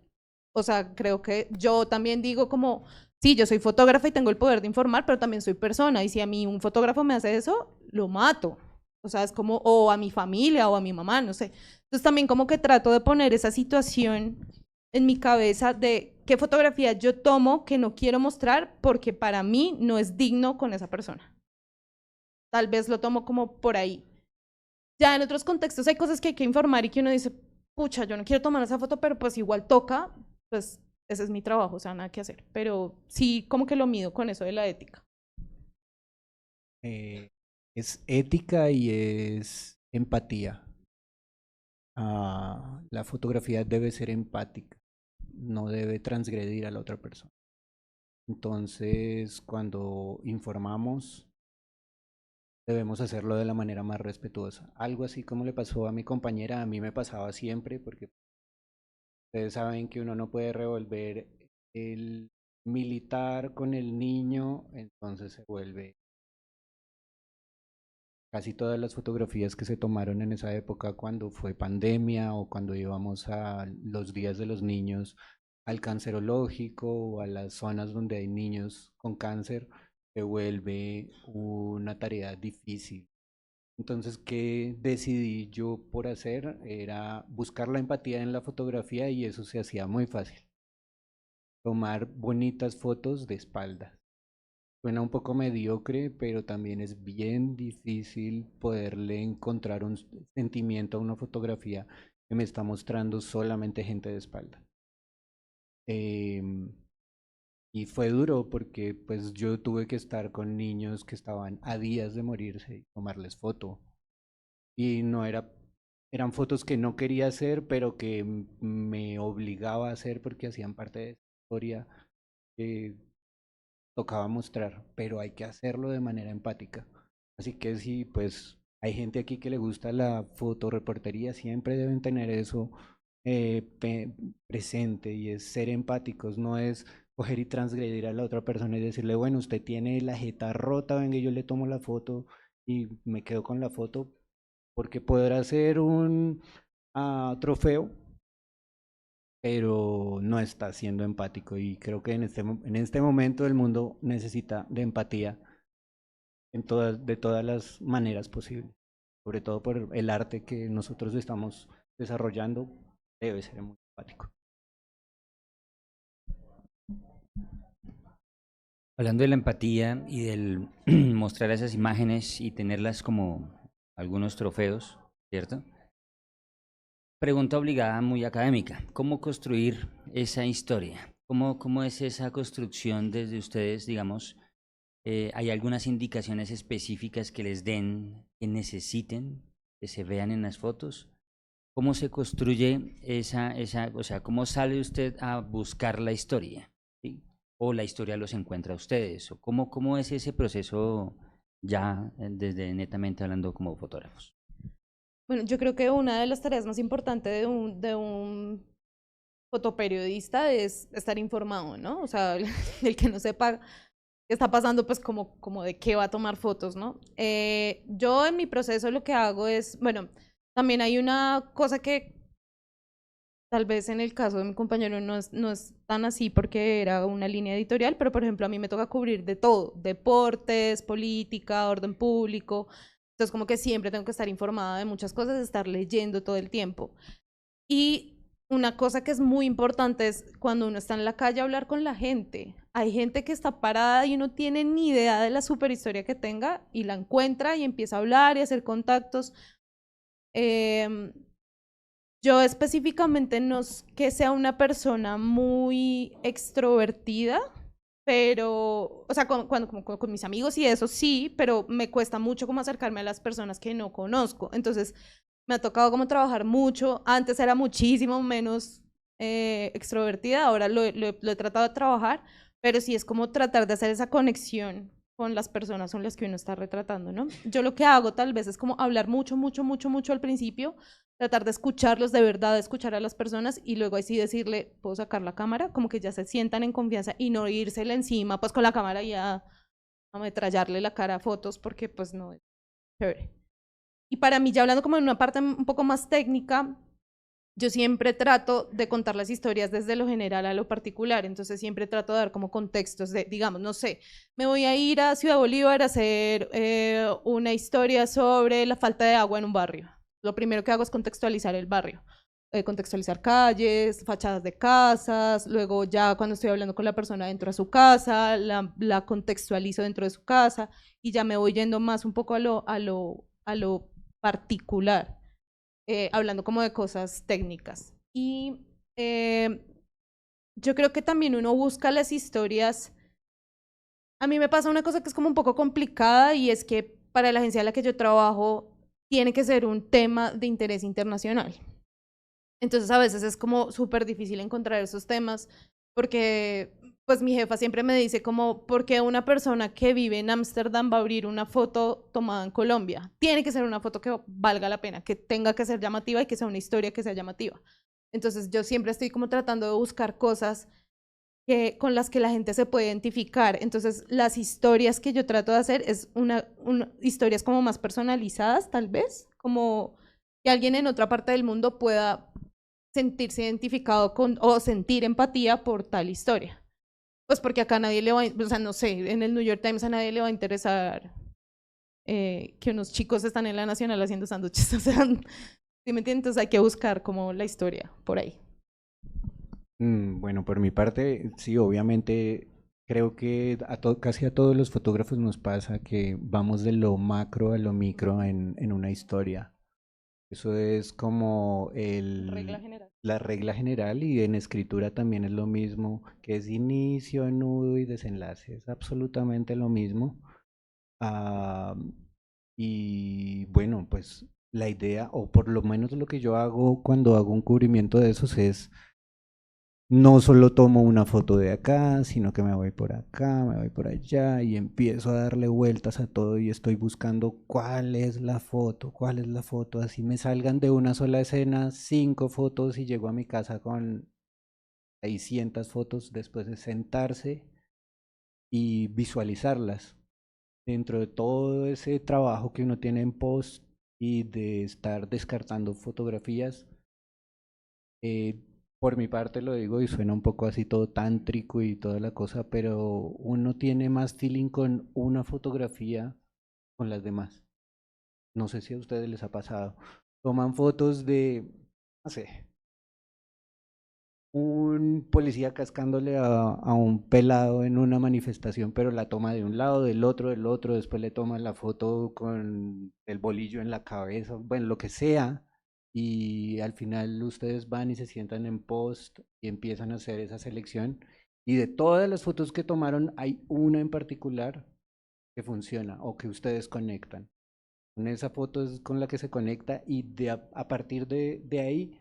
o sea, creo que yo también digo como, sí, yo soy fotógrafa y tengo el poder de informar, pero también soy persona, y si a mí un fotógrafo me hace eso, lo mato. O sea, es como, o a mi familia o a mi mamá, no sé. Entonces también como que trato de poner esa situación en mi cabeza de qué fotografía yo tomo que no quiero mostrar porque para mí no es digno con esa persona. Tal vez lo tomo como por ahí. Ya en otros contextos hay cosas que hay que informar y que uno dice, pucha, yo no quiero tomar esa foto, pero pues igual toca, pues ese es mi trabajo, o sea, nada que hacer. Pero sí como que lo mido con eso de la ética. Es ética y es empatía. La fotografía debe ser empática, no debe transgredir a la otra persona. Entonces, cuando informamos, debemos hacerlo de la manera más respetuosa. Algo así como le pasó a mi compañera, a mí me pasaba siempre, porque ustedes saben que uno no puede revolver el militar con el niño, entonces se vuelve. Casi todas las fotografías que se tomaron en esa época cuando fue pandemia o cuando íbamos a los días de los niños al cancerológico o a las zonas donde hay niños con cáncer, se vuelve una tarea difícil. Entonces, ¿qué decidí yo por hacer? Era buscar la empatía en la fotografía y eso se hacía muy fácil. Tomar bonitas fotos de espaldas. Suena un poco mediocre, pero también es bien difícil poderle encontrar un sentimiento a una fotografía que me está mostrando solamente gente de espalda. Y fue duro porque pues yo tuve que estar con niños que estaban a días de morirse y tomarles foto. Y no eran fotos que no quería hacer, pero que me obligaba a hacer porque hacían parte de esa historia. Tocaba mostrar, pero hay que hacerlo de manera empática. Así que si pues hay gente aquí que le gusta la fotoreportería, siempre deben tener eso presente y es ser empáticos, no es coger y transgredir a la otra persona y decirle, bueno, usted tiene la jeta rota, venga, yo le tomo la foto y me quedo con la foto, porque podrá ser un trofeo, pero no está siendo empático y creo que en este momento el mundo necesita de empatía de todas las maneras posibles, sobre todo por el arte que nosotros estamos desarrollando, debe ser muy empático. Hablando de la empatía y del mostrar esas imágenes y tenerlas como algunos trofeos, ¿cierto? Pregunta obligada muy académica. ¿Cómo construir esa historia? ¿Cómo es esa construcción desde ustedes, digamos? ¿Hay algunas indicaciones específicas que les den, que necesiten, que se vean en las fotos? ¿Cómo se construye o sea, cómo sale usted a buscar la historia? ¿Sí? ¿O la historia los encuentra a ustedes? ¿O cómo es ese proceso ya desde netamente hablando como fotógrafos? Bueno, yo creo que una de las tareas más importantes de un fotoperiodista es estar informado, ¿no? O sea, el que no sepa qué está pasando, pues como de qué va a tomar fotos, ¿no? Yo en mi proceso lo que hago es, bueno, también hay una cosa que tal vez en el caso de mi compañero no es tan así porque era una línea editorial, pero por ejemplo a mí me toca cubrir de todo, deportes, política, orden público. Entonces como que siempre tengo que estar informada de muchas cosas, estar leyendo todo el tiempo. Y una cosa que es muy importante es cuando uno está en la calle hablar con la gente. Hay gente que está parada y uno tiene ni idea de la super historia que tenga y la encuentra y empieza a hablar y a hacer contactos. Yo específicamente no es que sea una persona muy extrovertida, pero, o sea, con mis amigos y eso sí, pero me cuesta mucho como acercarme a las personas que no conozco. Entonces, me ha tocado como trabajar mucho. Antes era muchísimo menos extrovertida, ahora lo he tratado de trabajar, pero sí es como tratar de hacer esa conexión con las personas con las que uno está retratando, ¿no? Yo lo que hago tal vez es como hablar mucho al principio tratar de escucharlos, de verdad escuchar a las personas y luego así decirle, ¿puedo sacar la cámara? Como que ya se sientan en confianza y no írsele encima pues con la cámara y a ametrallarle la cara a fotos porque pues no es chévere. Y para mí, ya hablando como en una parte un poco más técnica, yo siempre trato de contar las historias desde lo general a lo particular, entonces siempre trato de dar como contextos de, digamos, no sé, me voy a ir a Ciudad Bolívar a hacer una historia sobre la falta de agua en un barrio. Lo primero que hago es contextualizar el barrio, contextualizar calles, fachadas de casas, luego ya cuando estoy hablando con la persona dentro de su casa, la contextualizo dentro de su casa y ya me voy yendo más un poco a lo particular. Hablando como de cosas técnicas. Y yo creo que también uno busca las historias. A mí me pasa una cosa que es como un poco complicada y es que para la agencia en la que yo trabajo tiene que ser un tema de interés internacional. Entonces a veces es como súper difícil encontrar esos temas porque pues mi jefa siempre me dice como, ¿por qué una persona que vive en Ámsterdam va a abrir una foto tomada en Colombia? Tiene que ser una foto que valga la pena, que tenga que ser llamativa y que sea una historia que sea llamativa. Entonces yo siempre estoy como tratando de buscar cosas con las que la gente se puede identificar. Entonces las historias que yo trato de hacer es historias como más personalizadas tal vez, como que alguien en otra parte del mundo pueda sentirse identificado con o sentir empatía por tal historia. Pues porque acá a nadie le va, o sea, no sé, en el New York Times a nadie le va a interesar que unos chicos están en la Nacional haciendo sándwiches, o sea, ¿sí me entiendes? Entonces hay que buscar como la historia por ahí. Bueno, por mi parte, sí, obviamente creo que casi a todos los fotógrafos nos pasa que vamos de lo macro a lo micro en una historia. Eso es como Regla general. la regla general y en escritura también es lo mismo, que es inicio, nudo y desenlace, es absolutamente lo mismo. Ah, y bueno, pues la idea, o por lo menos lo que yo hago cuando hago un cubrimiento de esos es, no solo tomo una foto de acá, sino que me voy por acá, me voy por allá y empiezo a darle vueltas a todo y estoy buscando cuál es la foto, así me salgan de una sola escena 5 fotos y llego a mi casa con 600 fotos después de sentarse y visualizarlas. Dentro de todo ese trabajo que uno tiene en post y de estar descartando fotografías, por mi parte lo digo y suena un poco así todo tántrico y toda la cosa, pero uno tiene más feeling con una fotografía con las demás. No sé si a ustedes les ha pasado. Toman fotos de, no sé, un policía cascándole a un pelado en una manifestación, pero la toma de un lado, del otro, después le toman la foto con el bolillo en la cabeza, bueno, lo que sea, y al final ustedes van y se sientan en post y empiezan a hacer esa selección, y de todas las fotos que tomaron, hay una en particular que funciona o que ustedes conectan. Con esa foto es con la que se conecta y a partir de ahí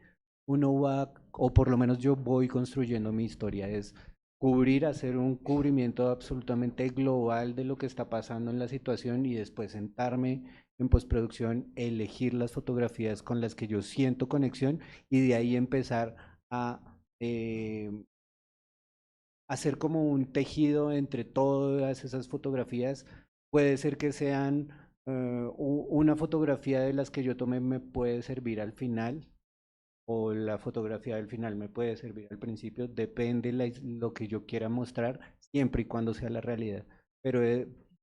uno va, o por lo menos yo voy construyendo mi historia, es cubrir, hacer un cubrimiento absolutamente global de lo que está pasando en la situación y después sentarme en postproducción, elegir las fotografías con las que yo siento conexión y de ahí empezar a hacer como un tejido entre todas esas fotografías. Puede ser que sean una fotografía de las que yo tomé me puede servir al final o la fotografía del final me puede servir al principio, depende lo que yo quiera mostrar, siempre y cuando sea la realidad. Pero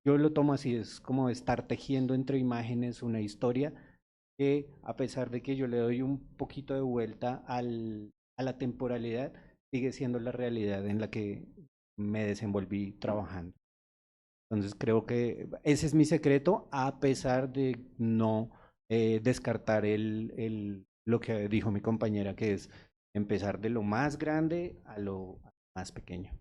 yo lo tomo así, es como estar tejiendo entre imágenes una historia que a pesar de que yo le doy un poquito de vuelta a la temporalidad, sigue siendo la realidad en la que me desenvolví trabajando. Entonces creo que ese es mi secreto, a pesar de no descartar lo que dijo mi compañera, que es empezar de lo más grande a lo más pequeño.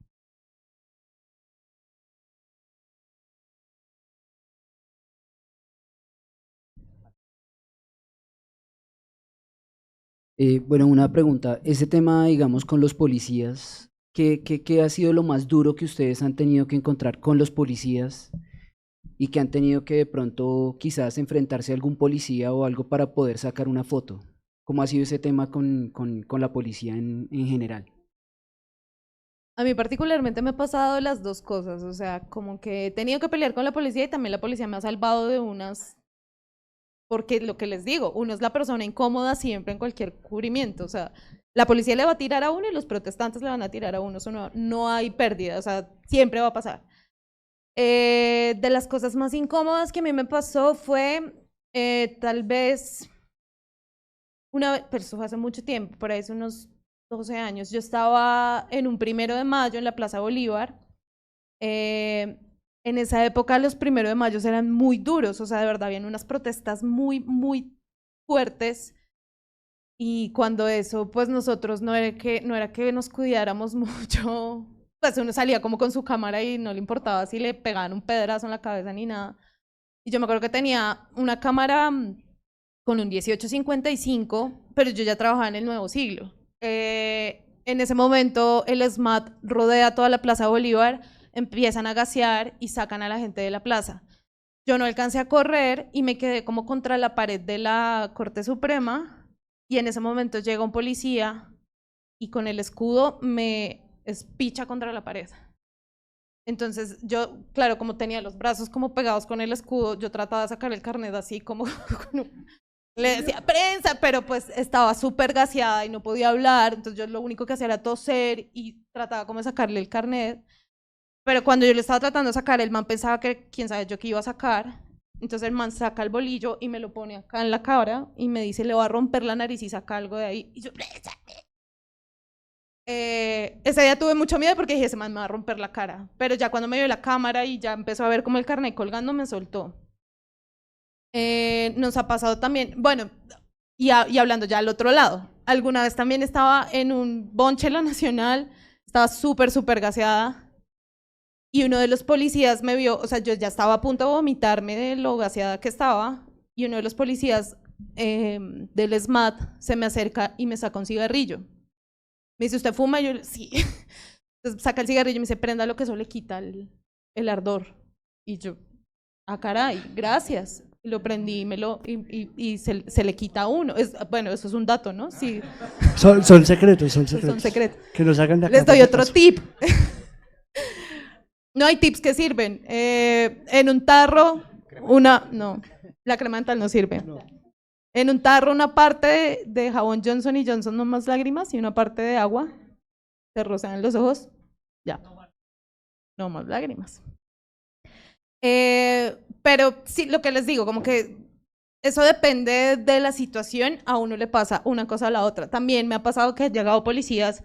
Bueno, una pregunta. Ese tema, digamos, con los policías, ¿qué ha sido lo más duro que ustedes han tenido que encontrar con los policías y que han tenido que de pronto quizás enfrentarse a algún policía o algo para poder sacar una foto? ¿Cómo ha sido ese tema con la policía en general? A mí particularmente me ha pasado las dos cosas, o sea, como que he tenido que pelear con la policía y también la policía me ha salvado de unas, porque lo que les digo, uno es la persona incómoda siempre en cualquier cubrimiento, o sea, la policía le va a tirar a uno y los protestantes le van a tirar a uno, eso no hay pérdida, o sea, siempre va a pasar. De las cosas más incómodas que a mí me pasó fue tal vez una vez, pero eso fue hace mucho tiempo, por ahí hace unos 12 años, yo estaba en un 1 de mayo en la Plaza Bolívar. En esa época los 1 de mayo eran muy duros, o sea, de verdad habían unas protestas muy fuertes. Y cuando eso, pues nosotros no era que nos cuidáramos mucho, pues uno salía como con su cámara y no le importaba si le pegaban un pedazo en la cabeza ni nada. Y yo me acuerdo que tenía una cámara con un 1855, pero yo ya trabajaba en el Nuevo Siglo. En ese momento el SMAT rodea toda la Plaza Bolívar, empiezan a gasear y sacan a la gente de la plaza. Yo no alcancé a correr y me quedé como contra la pared de la Corte Suprema y en ese momento llega un policía y con el escudo me espicha contra la pared. Entonces yo, claro, como tenía los brazos como pegados con el escudo, yo trataba de sacar el carnet así como le decía prensa, pero pues estaba súper gaseada y no podía hablar, entonces yo lo único que hacía era toser y trataba como de sacarle el carnet. Pero cuando yo le estaba tratando de sacar, el man pensaba que quién sabe yo qué iba a sacar. Entonces el man saca el bolillo y me lo pone acá en la cara y me dice, le va a romper la nariz y saca algo de ahí. Y yo, ese día tuve mucho miedo porque dije, ese man me va a romper la cara. Pero ya cuando me vio la cámara y ya empezó a ver como el carnet colgando, me soltó. Nos ha pasado también, bueno, y hablando ya al otro lado, alguna vez también estaba en un bonche en la Nacional, estaba súper gaseada. Y uno de los policías me vio, o sea, yo ya estaba a punto de vomitarme de lo gaseada que estaba, y uno de los policías del SMAT se me acerca y me saca un cigarrillo. Me dice, ¿usted fuma? Y yo, sí. Entonces saca el cigarrillo y me dice, prenda lo que eso le quita el ardor. Y yo, ah, caray, gracias. Y lo prendí y se le quita a uno. Bueno, eso es un dato, ¿no? Sí. Son secretos. Son secretos. Que nos hagan de acá. Les doy otro tip. No hay tips que sirven. En un tarro, no, la crema dental no sirve. En un tarro, una parte de jabón Johnson & Johnson, no más lágrimas, y una parte de agua. Se rocian los ojos, ya. No más lágrimas. Pero sí, lo que les digo, como que eso depende de la situación, a uno le pasa una cosa a la otra. También me ha pasado que han llegado policías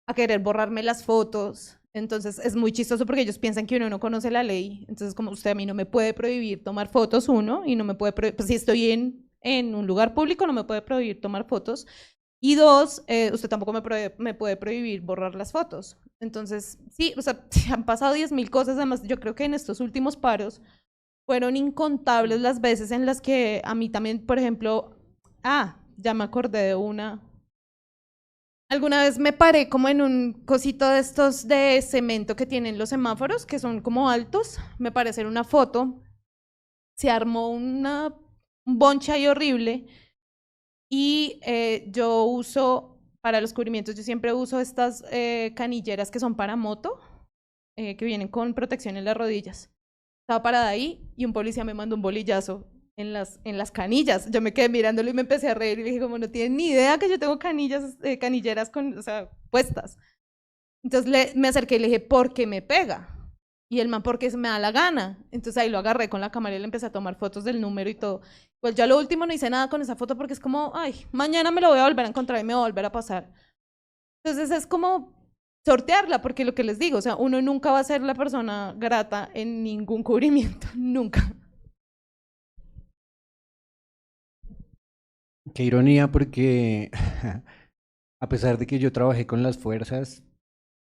a querer borrarme las fotos. Entonces es muy chistoso porque ellos piensan que uno no conoce la ley. Entonces, como usted a mí no me puede prohibir tomar fotos, uno, y no me puede prohibir, pues si estoy en un lugar público, no me puede prohibir tomar fotos. Y dos, usted tampoco me puede prohibir borrar las fotos. Entonces, sí, o sea, han pasado 10.000 cosas. Además, yo creo que en estos últimos paros fueron incontables las veces en las que a mí también, por ejemplo, ya me acordé de una. Alguna vez me paré como en un cosito de estos de cemento que tienen los semáforos, que son como altos. Me parece una foto. Se armó un bonche ahí horrible. Y yo uso, para los cubrimientos, yo siempre uso estas canilleras que son para moto, que vienen con protección en las rodillas. Estaba parada ahí y un policía me mandó un bolillazo en las canillas. Yo me quedé mirándolo y me empecé a reír y le dije, como no tienen ni idea que yo tengo canilleras con, o sea, puestas. Entonces me acerqué y le dije, ¿por qué me pega? Y el man, porque se me da la gana. Entonces ahí lo agarré con la cámara y le empecé a tomar fotos del número y todo. Pues ya lo último no hice nada con esa foto porque es como, ay, mañana me lo voy a volver a encontrar y me va a volver a pasar. Entonces es como sortearla, porque lo que les digo, o sea, uno nunca va a ser la persona grata en ningún cubrimiento, nunca. Qué ironía, porque a pesar de que yo trabajé con las fuerzas,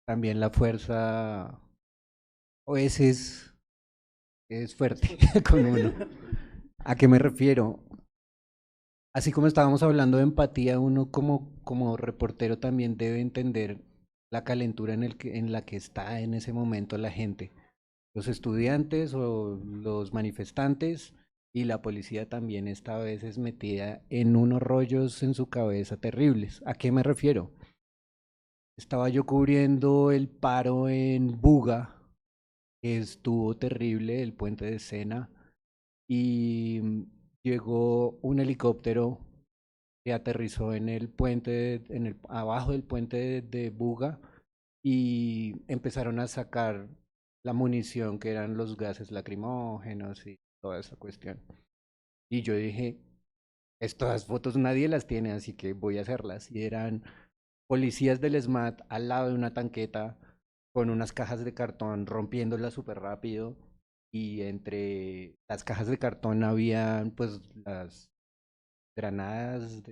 también la fuerza a veces es fuerte con uno. ¿A qué me refiero? Así como estábamos hablando de empatía, uno como reportero también debe entender la calentura en la que está en ese momento la gente. Los estudiantes o los manifestantes y la policía también está a veces metida en unos rollos en su cabeza terribles. ¿A qué me refiero? Estaba yo cubriendo el paro en Buga, que estuvo terrible, el puente de Sena, y llegó un helicóptero que aterrizó en el puente, abajo del puente de Buga, y empezaron a sacar la munición que eran los gases lacrimógenos y toda esa cuestión. Y yo dije, estas fotos nadie las tiene, así que voy a hacerlas. Y eran policías del SMAT al lado de una tanqueta con unas cajas de cartón rompiéndolas súper rápido, y entre las cajas de cartón habían pues las granadas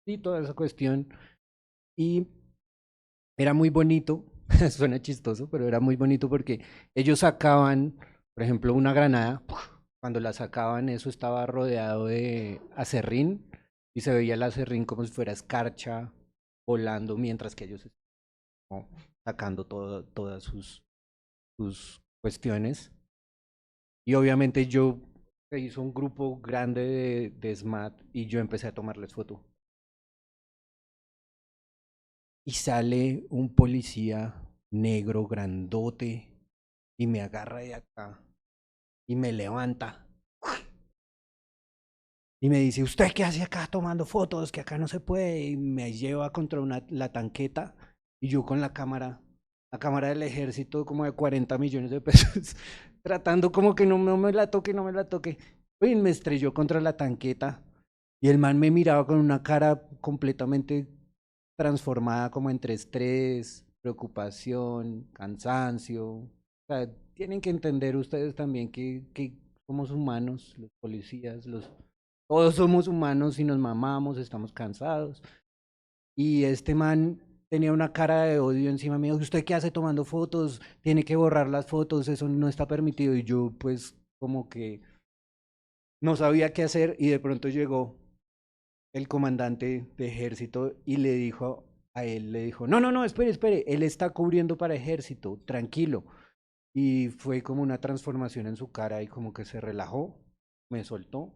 y toda esa cuestión. Y era muy bonito, suena chistoso, pero era muy bonito porque ellos sacaban, por ejemplo, una granada, cuando la sacaban eso estaba rodeado de acerrín y se veía el acerrín como si fuera escarcha volando mientras que ellos estaban sacando todas sus cuestiones. Y obviamente yo se hizo un grupo grande de SMAT y yo empecé a tomarles foto. Y sale un policía negro, grandote, y me agarra de acá y me levanta. Y me dice, ¿usted qué hace acá tomando fotos? Que acá no se puede. Y me lleva contra la tanqueta y yo con la cámara del ejército como de 40 millones de pesos, tratando como que no me la toque, no me la toque. Y me estrelló contra la tanqueta y el man me miraba con una cara completamente transformada como entre estrés, preocupación, cansancio. O sea, tienen que entender ustedes también que somos humanos, los policías, todos somos humanos y nos mamamos, estamos cansados. Y este man tenía una cara de odio encima mío. ¿Usted qué hace tomando fotos? Tiene que borrar las fotos, eso no está permitido. Y yo pues como que no sabía qué hacer y de pronto llegó el comandante de ejército y le dijo a él, le dijo, no, espere, él está cubriendo para ejército, tranquilo. Y fue como una transformación en su cara y como que se relajó, me soltó.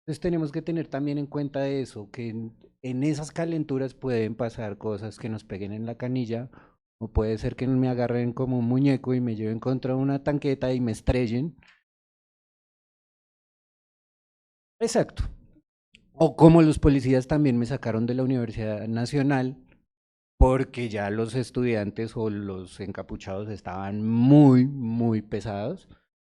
Entonces tenemos que tener también en cuenta eso, que en esas calenturas pueden pasar cosas que nos peguen en la canilla, o puede ser que me agarren como un muñeco y me lleven contra una tanqueta y me estrellen. Exacto. O como los policías también me sacaron de la Universidad Nacional porque ya los estudiantes o los encapuchados estaban muy pesados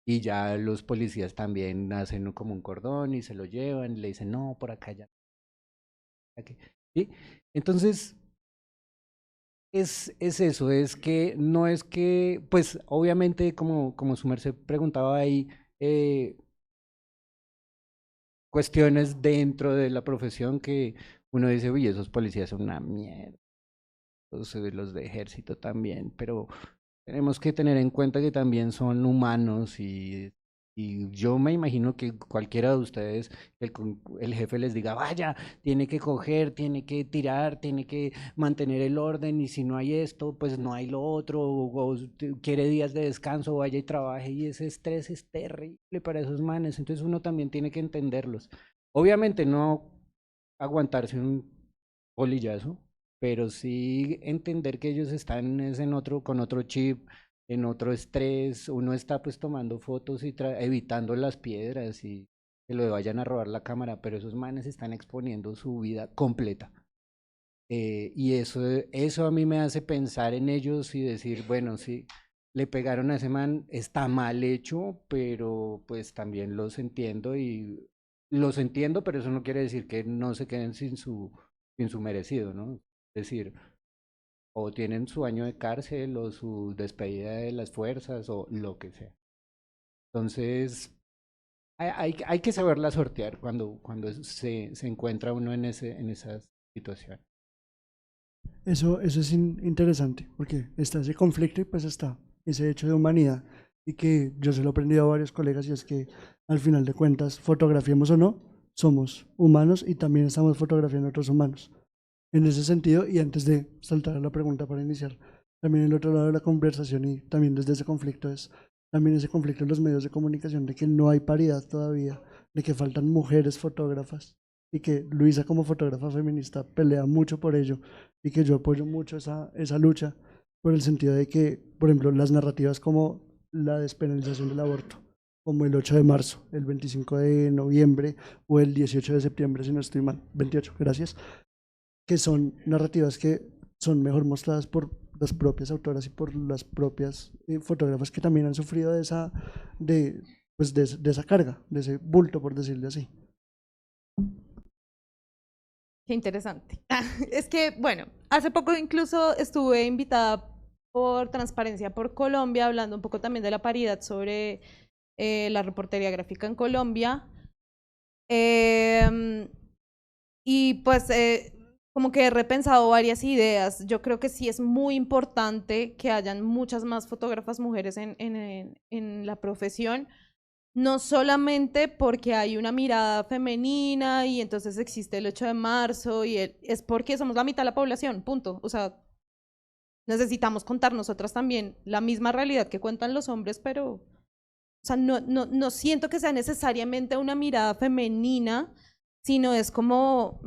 y ya los policías también hacen como un cordón y se lo llevan y le dicen, no, por acá ya. ¿Sí? Entonces, es eso, es que no es que, pues obviamente como su merced preguntaba ahí, cuestiones dentro de la profesión que uno dice, uy, esos policías son una mierda, los de ejército también, pero tenemos que tener en cuenta que también son humanos y yo me imagino que cualquiera de ustedes, el jefe les diga, vaya, tiene que coger, tiene que tirar, tiene que mantener el orden y si no hay esto, pues no hay lo otro, o quiere días de descanso, vaya y trabaje y ese estrés es terrible para esos manes, entonces uno también tiene que entenderlos. Obviamente no aguantarse un polillazo, pero sí entender que ellos están con otro chip, en otro estrés, uno está pues tomando fotos y evitando las piedras y que le vayan a robar la cámara, pero esos manes están exponiendo su vida completa. Y eso a mí me hace pensar en ellos y decir, bueno, sí, le pegaron a ese man, está mal hecho, pero pues también los entiendo, pero eso no quiere decir que no se queden sin su merecido, ¿no? Es decir, o tienen su año de cárcel o su despedida de las fuerzas o lo que sea. Entonces, hay que saberla sortear cuando se encuentra uno en esas situaciones. Eso es interesante, porque está ese conflicto y pues está ese hecho de humanidad. Y que yo se lo he aprendido a varios colegas y es que al final de cuentas, fotografiemos o no, somos humanos y también estamos fotografiando a otros humanos. En ese sentido, y antes de saltar a la pregunta para iniciar, también el otro lado de la conversación y también desde ese conflicto es también ese conflicto en los medios de comunicación de que no hay paridad todavía, de que faltan mujeres fotógrafas y que Luisa como fotógrafa feminista pelea mucho por ello y que yo apoyo mucho esa lucha por el sentido de que, por ejemplo, las narrativas como la despenalización del aborto, como el 8 de marzo, el 25 de noviembre o el 18 de septiembre, si no estoy mal, 28, gracias, que son narrativas que son mejor mostradas por las propias autoras y por las propias fotógrafas que también han sufrido de esa carga, de ese bulto, por decirlo así. Qué interesante. Es que, bueno, hace poco incluso estuve invitada por Transparencia por Colombia, hablando un poco también de la paridad sobre la reportería gráfica en Colombia. Y pues como que he repensado varias ideas. Yo creo que sí es muy importante que hayan muchas más fotógrafas mujeres en la profesión, no solamente porque hay una mirada femenina y entonces existe el 8 de marzo, es porque somos la mitad de la población, punto. O sea, necesitamos contar nosotras también la misma realidad que cuentan los hombres, pero o sea, no siento que sea necesariamente una mirada femenina, sino es como,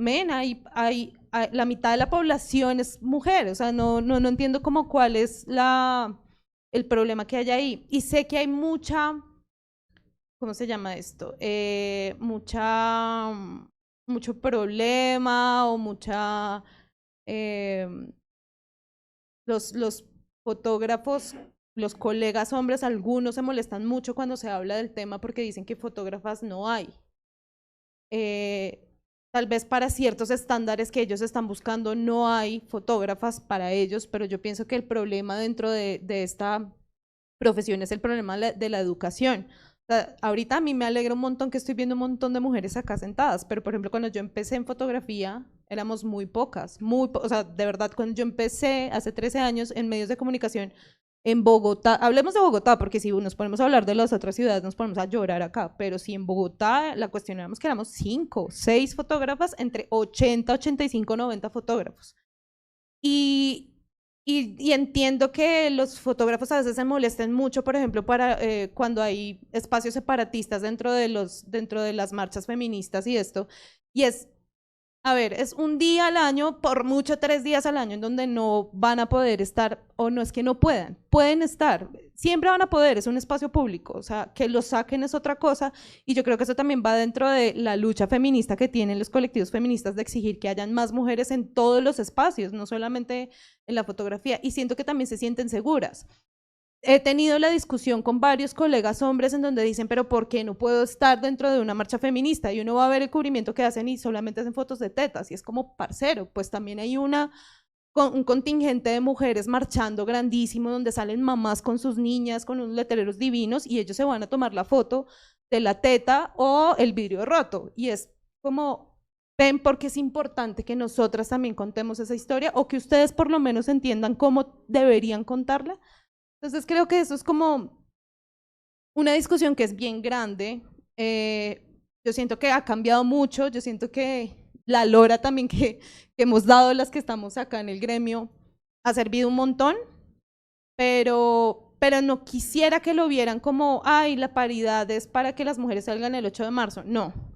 la mitad de la población es mujer, o sea, no entiendo como cuál es el problema que hay ahí. Y sé que hay mucha, ¿cómo se llama esto? Mucho problema o los fotógrafos, los colegas hombres, algunos se molestan mucho cuando se habla del tema porque dicen que fotógrafas no hay. Tal vez para ciertos estándares que ellos están buscando no hay fotógrafas para ellos, pero yo pienso que el problema dentro de esta profesión es el problema de la educación. O sea, ahorita a mí me alegra un montón que estoy viendo un montón de mujeres acá sentadas, pero por ejemplo cuando yo empecé en fotografía éramos muy pocas, o sea, de verdad cuando yo empecé hace 13 años en medios de comunicación en Bogotá, hablemos de Bogotá porque si nos ponemos a hablar de las otras ciudades nos ponemos a llorar acá, pero si en Bogotá la cuestión éramos que éramos 5, 6 fotógrafas entre 80, 85, 90 fotógrafos. Y entiendo que los fotógrafos a veces se molesten mucho, por ejemplo, cuando hay espacios separatistas dentro de las marchas feministas y esto, y es un día al año, por mucho 3 días al año, en donde no van a poder estar, o no es que no pueden estar, siempre van a poder, es un espacio público, o sea, que lo saquen es otra cosa, y yo creo que eso también va dentro de la lucha feminista que tienen los colectivos feministas de exigir que hayan más mujeres en todos los espacios, no solamente en la fotografía, y siento que también se sienten seguras. He tenido la discusión con varios colegas hombres en donde dicen, pero ¿por qué no puedo estar dentro de una marcha feminista? Y uno va a ver el cubrimiento que hacen y solamente hacen fotos de tetas, y es como, parcero, pues también hay un contingente de mujeres marchando grandísimo, donde salen mamás con sus niñas, con unos letreros divinos, y ellos se van a tomar la foto de la teta o el vidrio roto, y es como, ven porque es importante que nosotras también contemos esa historia, o que ustedes por lo menos entiendan cómo deberían contarla. Entonces creo que eso es como una discusión que es bien grande. Yo siento que ha cambiado mucho, yo siento que la lora también que hemos dado las que estamos acá en el gremio ha servido un montón, pero no quisiera que lo vieran como, ay, la paridad es para que las mujeres salgan el 8 de marzo. No, o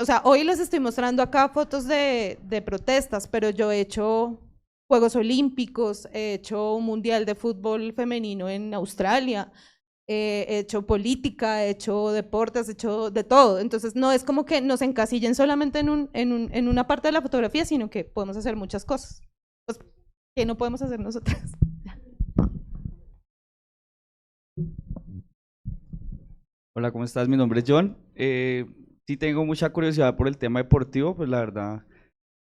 sea, hoy les estoy mostrando acá fotos de protestas, pero yo he hecho Juegos Olímpicos, he hecho un mundial de fútbol femenino en Australia, he hecho política, he hecho deportes, he hecho de todo. Entonces no es como que nos encasillen solamente en una parte de la fotografía, sino que podemos hacer muchas cosas, pues, que no podemos hacer nosotras. Hola, ¿cómo estás? Mi nombre es John. Sí tengo mucha curiosidad por el tema deportivo, pues la verdad,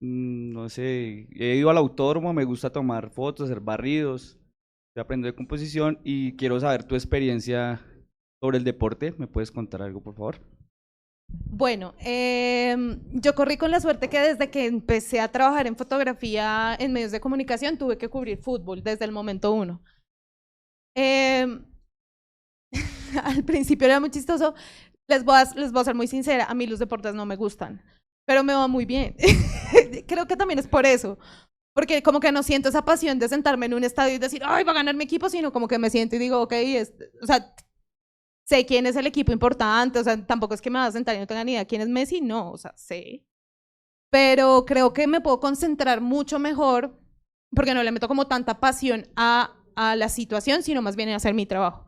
no sé, he ido al autódromo, me gusta tomar fotos, hacer barridos, estoy aprendiendo de composición y quiero saber tu experiencia sobre el deporte. ¿Me puedes contar algo, por favor? Bueno, yo corrí con la suerte que desde que empecé a trabajar en fotografía en medios de comunicación tuve que cubrir fútbol desde el momento 1. Al principio era muy chistoso, les voy a ser muy sincera, a mí los deportes no me gustan, pero me va muy bien. Creo que también es por eso, porque como que no siento esa pasión de sentarme en un estadio y decir, ay, va a ganar mi equipo, sino como que me siento y digo, ok, o sea, sé quién es el equipo importante, o sea, tampoco es que me va a sentar y no tenga ni idea quién es Messi, no, o sea, sé. Pero creo que me puedo concentrar mucho mejor porque no le meto como tanta pasión a la situación, sino más bien a hacer mi trabajo.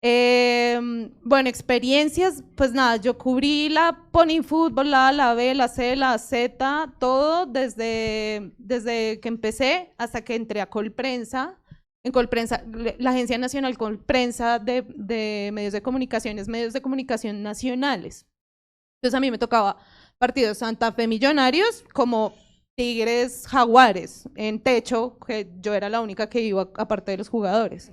Bueno, experiencias, pues nada, yo cubrí la Pony Fútbol, la A, la B, la C, la Z, todo desde que empecé hasta que entré a Colprensa. En Colprensa, la Agencia Nacional Colprensa de medios de comunicación nacionales. Entonces a mí me tocaba partidos Santa Fe Millonarios como Tigres Jaguares en techo, que yo era la única que iba aparte de los jugadores.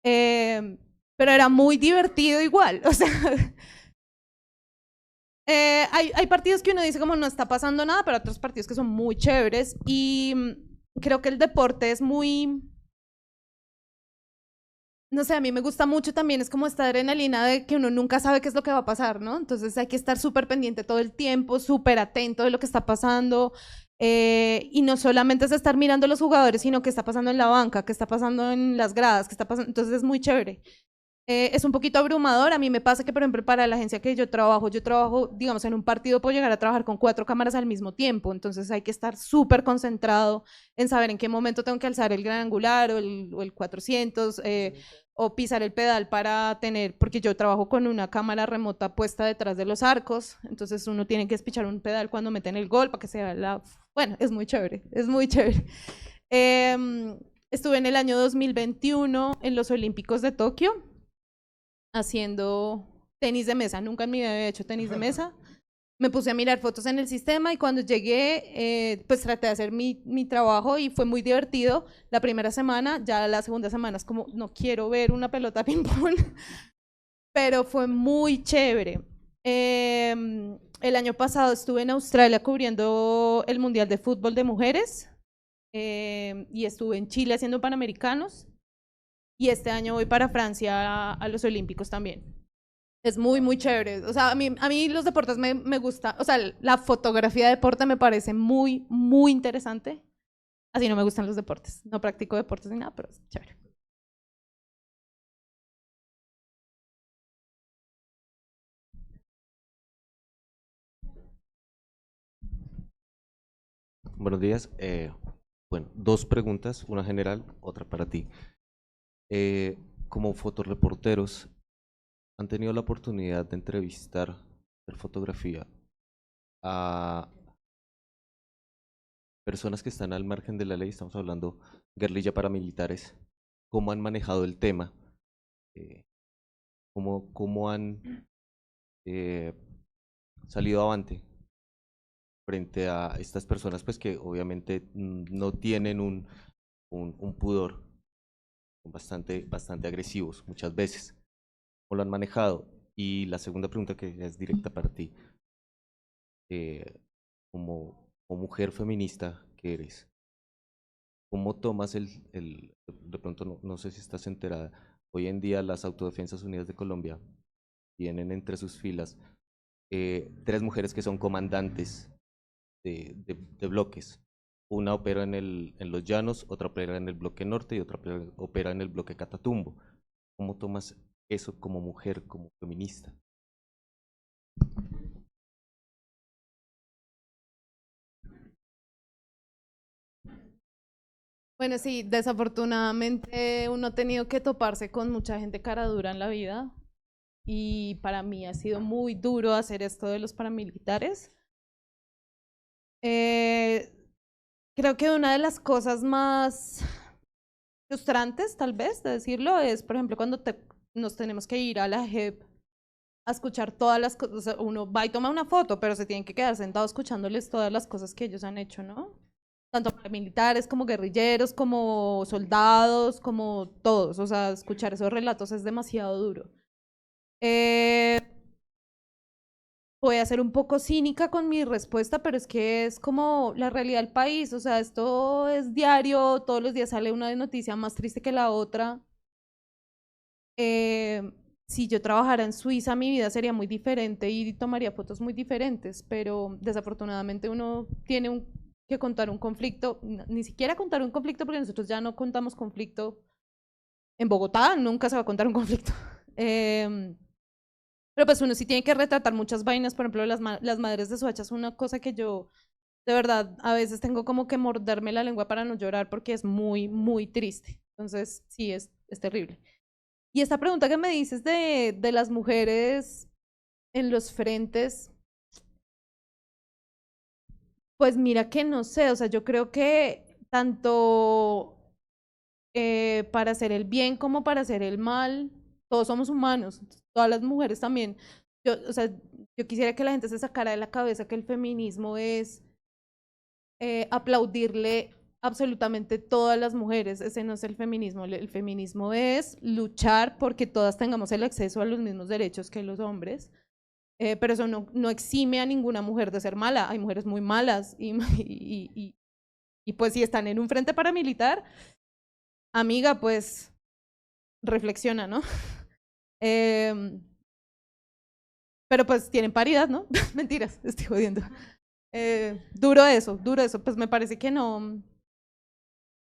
Pero era muy divertido igual, o sea, hay partidos que uno dice como no está pasando nada, pero otros partidos que son muy chéveres y creo que el deporte es muy, no sé, a mí me gusta mucho también, es como esta adrenalina de que uno nunca sabe qué es lo que va a pasar, ¿no? Entonces hay que estar súper pendiente todo el tiempo, súper atento de lo que está pasando. Y no solamente es estar mirando a los jugadores, sino qué está pasando en la banca, qué está pasando en las gradas, qué está pasando. Entonces es muy chévere. Es un poquito abrumador. A mí me pasa que, por ejemplo, para la agencia que yo trabajo, digamos, en un partido puedo llegar a trabajar con 4 cámaras al mismo tiempo. Entonces hay que estar súper concentrado en saber en qué momento tengo que alzar el gran angular o el 400 o pisar el pedal para tener, porque yo trabajo con una cámara remota puesta detrás de los arcos. Entonces uno tiene que espichar un pedal cuando meten el gol para que se vea la... Bueno, es muy chévere, es muy chévere. Estuve en el año 2021 en los Olímpicos de Tokio haciendo tenis de mesa. Nunca en mi vida había hecho tenis de mesa. Me puse a mirar fotos en el sistema y cuando llegué, pues traté de hacer mi trabajo y fue muy divertido. La primera semana, ya la segunda semana es como, no quiero ver una pelota ping-pong, pero fue muy chévere. El año pasado estuve en Australia cubriendo el Mundial de Fútbol de Mujeres y estuve en Chile haciendo Panamericanos y este año voy para Francia a los Olímpicos también. Es muy, muy chévere. O sea, a mí los deportes me gusta. O sea, la fotografía de deporte me parece muy, muy interesante. Así no me gustan los deportes. No practico deportes ni nada, pero es chévere. Buenos días. Bueno, 2 preguntas, una general, otra para ti. Como fotoreporteros, ¿han tenido la oportunidad de entrevistar, hacer fotografía a personas que están al margen de la ley? Estamos hablando guerrilla paramilitares. ¿Cómo han manejado el tema? ¿Cómo han salido avante frente a estas personas pues que obviamente no tienen un pudor, son bastante agresivos muchas veces? ¿Cómo lo han manejado? Y la segunda pregunta, que es directa para ti, como mujer feminista que eres, ¿cómo tomas de pronto no sé si estás enterada, hoy en día las Autodefensas Unidas de Colombia tienen entre sus filas 3 mujeres que son comandantes de bloques? Una opera en los Llanos, otra opera en el bloque norte y otra opera en el bloque Catatumbo. ¿Cómo tomas eso como mujer, como feminista? Bueno, sí, desafortunadamente uno ha tenido que toparse con mucha gente cara dura en la vida y para mí ha sido muy duro hacer esto de los paramilitares. Creo que una de las cosas más frustrantes, tal vez, de decirlo, es, por ejemplo, cuando nos tenemos que ir a la JEP a escuchar todas las cosas. O sea, uno va y toma una foto, pero se tienen que quedar sentados escuchándoles todas las cosas que ellos han hecho, ¿no? Tanto militares como guerrilleros, como soldados, como todos. O sea, escuchar esos relatos es demasiado duro. Voy a ser un poco cínica con mi respuesta, pero es que es como la realidad del país. O sea, esto es diario, todos los días sale una noticia más triste que la otra. Si yo trabajara en Suiza, mi vida sería muy diferente y tomaría fotos muy diferentes, pero desafortunadamente uno tiene que contar un conflicto, ni siquiera contar un conflicto, porque nosotros ya no contamos conflicto en Bogotá, nunca se va a contar un conflicto. Pero pues uno sí tiene que retratar muchas vainas, por ejemplo, las madres de Soacha es una cosa que yo, de verdad, a veces tengo como que morderme la lengua para no llorar porque es muy, muy triste. Entonces, sí, es terrible. Y esta pregunta que me dices de las mujeres en los frentes, pues mira que no sé, o sea, yo creo que tanto para hacer el bien como para hacer el mal, todos somos humanos, todas las mujeres también. O sea, yo quisiera que la gente se sacara de la cabeza que el feminismo es aplaudirle absolutamente todas las mujeres. Ese no es el feminismo. El feminismo es luchar porque todas tengamos el acceso a los mismos derechos que los hombres. Pero eso no exime a ninguna mujer de ser mala. Hay mujeres muy malas y pues si están en un frente paramilitar, amiga, pues reflexiona, ¿no? Pero pues tienen paridad, ¿no? Mentiras, estoy jodiendo. Duro eso, pues me parece que no,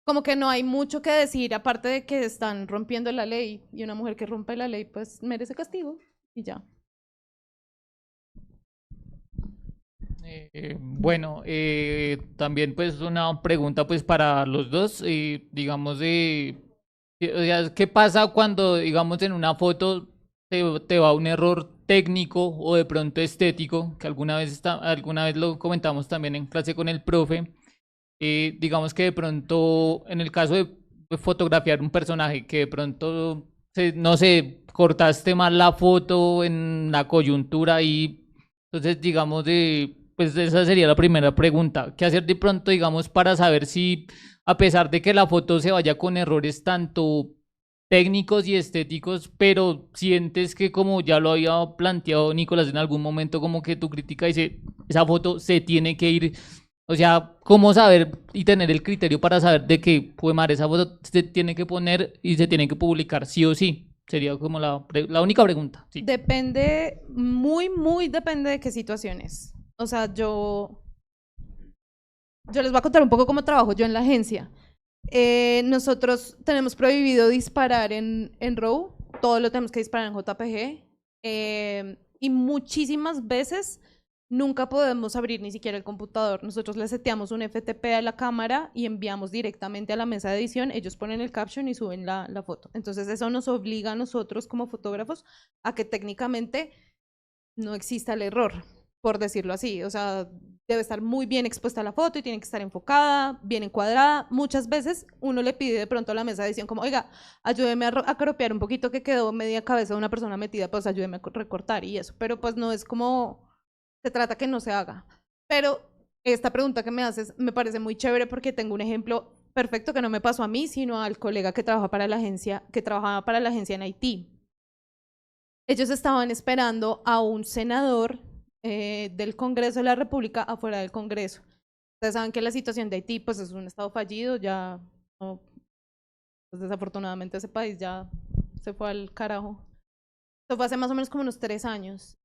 como que no hay mucho que decir, aparte de que están rompiendo la ley, y una mujer que rompe la ley, pues merece castigo, y ya. Bueno, también pues una pregunta pues para los dos, digamos o sea, ¿qué pasa cuando digamos en una foto te va un error técnico o de pronto estético, que alguna vez lo comentamos también en clase con el profe, digamos que de pronto en el caso de fotografiar un personaje, que de pronto, no sé, cortaste mal la foto en la coyuntura y entonces digamos pues esa sería la primera pregunta. ¿Qué hacer de pronto, digamos, para saber si, a pesar de que la foto se vaya con errores tanto técnicos y estéticos, pero sientes que, como ya lo había planteado Nicolás en algún momento, como que tu crítica dice, esa foto se tiene que ir, o sea, cómo saber y tener el criterio para saber de que, pues, madre, esa foto se tiene que poner y se tiene que publicar sí o sí? Sería como la única pregunta. Sí. Depende, muy depende de qué situaciones. O sea, yo les voy a contar un poco cómo trabajo yo en la agencia. Nosotros tenemos prohibido disparar en RAW, todo lo tenemos que disparar en JPG, y muchísimas veces nunca podemos abrir ni siquiera el computador. Nosotros le seteamos un FTP a la cámara y enviamos directamente a la mesa de edición, ellos ponen el caption y suben la foto. Entonces eso nos obliga a nosotros como fotógrafos a que técnicamente no exista el error, por decirlo así. O sea, debe estar muy bien expuesta la foto y tiene que estar enfocada, bien encuadrada. Muchas veces uno le pide de pronto a la mesa de edición como, oiga, ayúdeme a cropear un poquito que quedó media cabeza de una persona metida, pues ayúdeme a recortar y eso. Pero pues no es como, se trata que no se haga. Pero esta pregunta que me haces me parece muy chévere porque tengo un ejemplo perfecto que no me pasó a mí, sino al colega que trabajaba para la agencia en Haití. Ellos estaban esperando a un senador del Congreso de la República afuera del Congreso. Ustedes saben que la situación de Haití pues es un estado fallido, ya no, pues desafortunadamente ese país ya se fue al carajo. Esto fue hace más o menos como unos 3 años.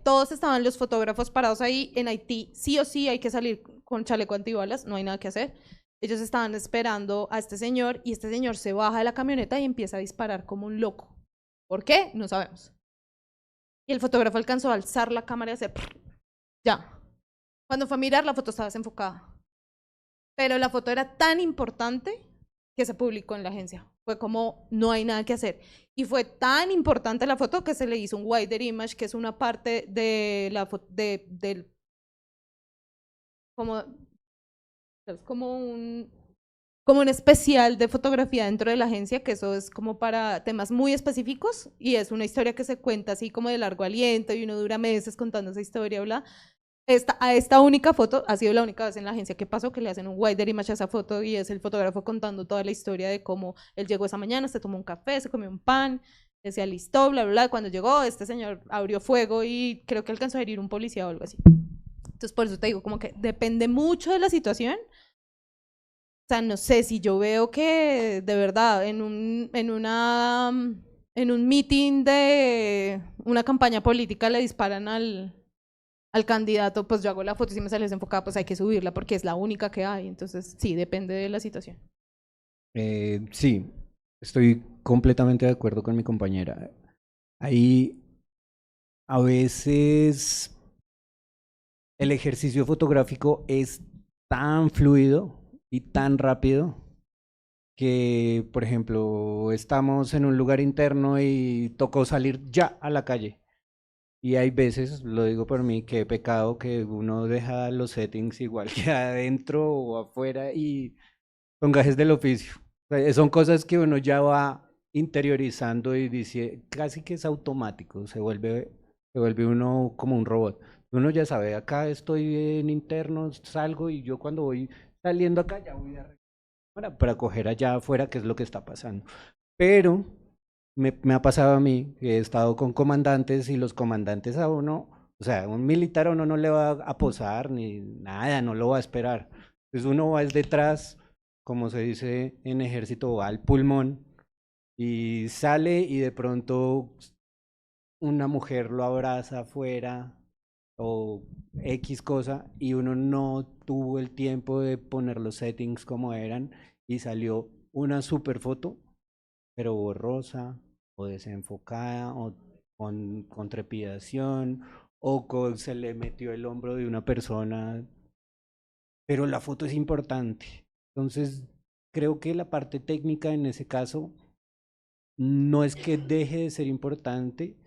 Todos estaban los fotógrafos parados ahí en Haití, sí o sí hay que salir con chaleco antibalas, no hay nada que hacer. Ellos estaban esperando a este señor y este señor se baja de la camioneta y empieza a disparar como un loco. ¿Por qué? No sabemos. Y el fotógrafo alcanzó a alzar la cámara y hacer ya. Cuando fue a mirar, la foto estaba desenfocada. Pero la foto era tan importante que se publicó en la agencia. Fue como, no hay nada que hacer. Y fue tan importante la foto que se le hizo un wider image, que es una parte de la foto, como un especial de fotografía dentro de la agencia, que eso es como para temas muy específicos y es una historia que se cuenta así como de largo aliento y uno dura meses contando esa historia, bla. A esta única foto, ha sido la única vez en la agencia que pasó que le hacen un wider image a esa foto y es el fotógrafo contando toda la historia de cómo él llegó esa mañana, se tomó un café, se comió un pan, se alistó, bla, bla, bla. Cuando llegó, este señor abrió fuego y creo que alcanzó a herir un policía o algo así. Entonces, por eso te digo, como que depende mucho de la situación. O sea, no sé, si yo veo que de verdad en un meeting de una campaña política le disparan al al candidato, pues yo hago la foto y si me sale desenfocada, pues hay que subirla porque es la única que hay. Entonces, sí, depende de la situación. Sí, estoy completamente de acuerdo con mi compañera. Ahí a veces el ejercicio fotográfico es tan fluido y tan rápido que, por ejemplo, estamos en un lugar interno y tocó salir ya a la calle. Y hay veces, lo digo por mí, que he pecado que uno deja los settings igual que adentro o afuera y son gajes del oficio. O sea, son cosas que uno ya va interiorizando y dice, casi que es automático, se vuelve uno como un robot. Uno ya sabe, acá estoy en interno, salgo y yo cuando voy saliendo acá ya voy a para coger allá afuera qué es lo que está pasando. Pero me ha pasado a mí que he estado con comandantes y los comandantes a uno, o sea, un militar a uno no le va a posar ni nada, no lo va a esperar. Entonces uno va detrás, como se dice en ejército, va al pulmón y sale y de pronto una mujer lo abraza afuera o X cosa y uno no tuvo el tiempo de poner los settings como eran y salió una super foto, pero borrosa o desenfocada o con trepidación o se le metió el hombro de una persona, pero la foto es importante. Entonces, creo que la parte técnica en ese caso no es que deje de ser importante,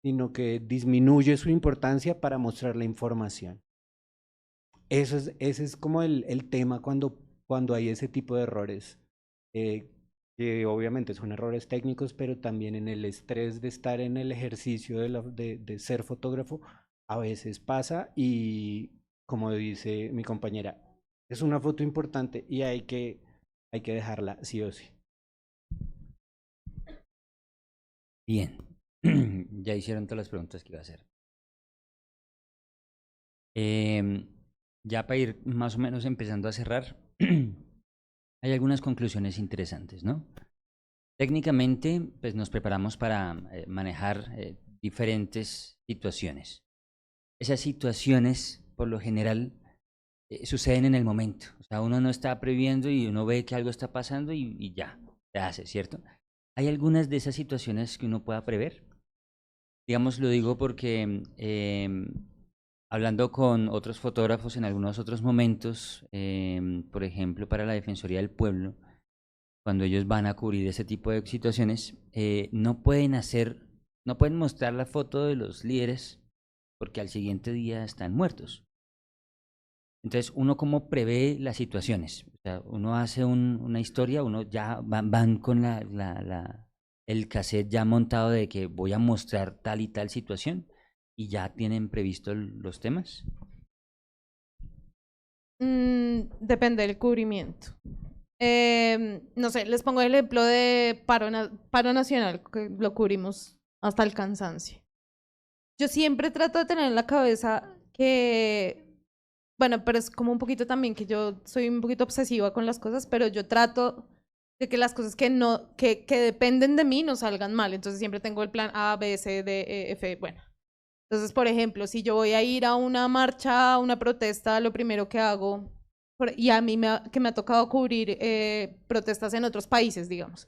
sino que disminuye su importancia para mostrar la información. Ese es como el tema cuando hay ese tipo de errores, que obviamente son errores técnicos, pero también en el estrés de estar en el ejercicio de ser fotógrafo, a veces pasa y, como dice mi compañera, es una foto importante y hay que dejarla sí o sí. Bien, ya hicieron todas las preguntas que iba a hacer. Ya para ir más o menos empezando a cerrar, hay algunas conclusiones interesantes, ¿no? Técnicamente, pues nos preparamos para manejar diferentes situaciones. Esas situaciones, por lo general, suceden en el momento. O sea, uno no está previendo y uno ve que algo está pasando y ya, se hace, ¿cierto? ¿Hay algunas de esas situaciones que uno pueda prever? Digamos, lo digo porque hablando con otros fotógrafos en algunos otros momentos, por ejemplo, para la Defensoría del Pueblo, cuando ellos van a cubrir ese tipo de situaciones, no pueden mostrar la foto de los líderes porque al siguiente día están muertos. Entonces, uno cómo prevé las situaciones. O sea, uno hace una historia, uno ya van con el cassette ya montado de que voy a mostrar tal y tal situación y ya tienen previsto los temas. Depende del cubrimiento. No sé, les pongo el ejemplo de paro nacional, que lo cubrimos hasta el cansancio. Yo siempre trato de tener en la cabeza que, bueno, pero es como un poquito también que yo soy un poquito obsesiva con las cosas, pero yo trato de que las cosas que dependen de mí no salgan mal. Entonces siempre tengo el plan A, B, C, D, E, F, bueno. Entonces, por ejemplo, si yo voy a ir a una marcha, a una protesta, lo primero que hago, y a mí que me ha tocado cubrir protestas en otros países, digamos.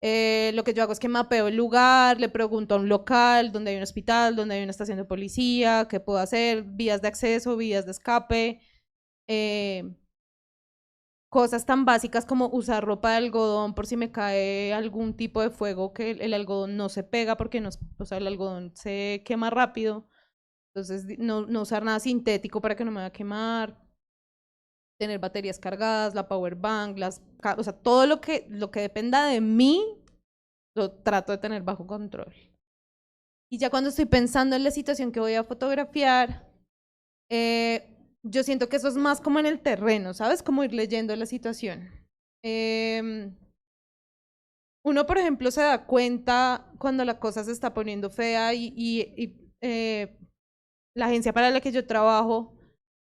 Lo que yo hago es que mapeo el lugar, le pregunto a un local donde hay un hospital, donde hay una estación de policía, qué puedo hacer, vías de acceso, vías de escape, cosas tan básicas como usar ropa de algodón por si me cae algún tipo de fuego, que el algodón no se pega porque o sea, el algodón se quema rápido. Entonces, no usar nada sintético para que no me vaya a quemar. Tener baterías cargadas, la power bank, o sea, todo lo que dependa de mí, lo trato de tener bajo control. Y ya cuando estoy pensando en la situación que voy a fotografiar, yo siento que eso es más como en el terreno, ¿sabes? Como ir leyendo la situación. Uno, por ejemplo, se da cuenta cuando la cosa se está poniendo fea y la agencia para la que yo trabajo,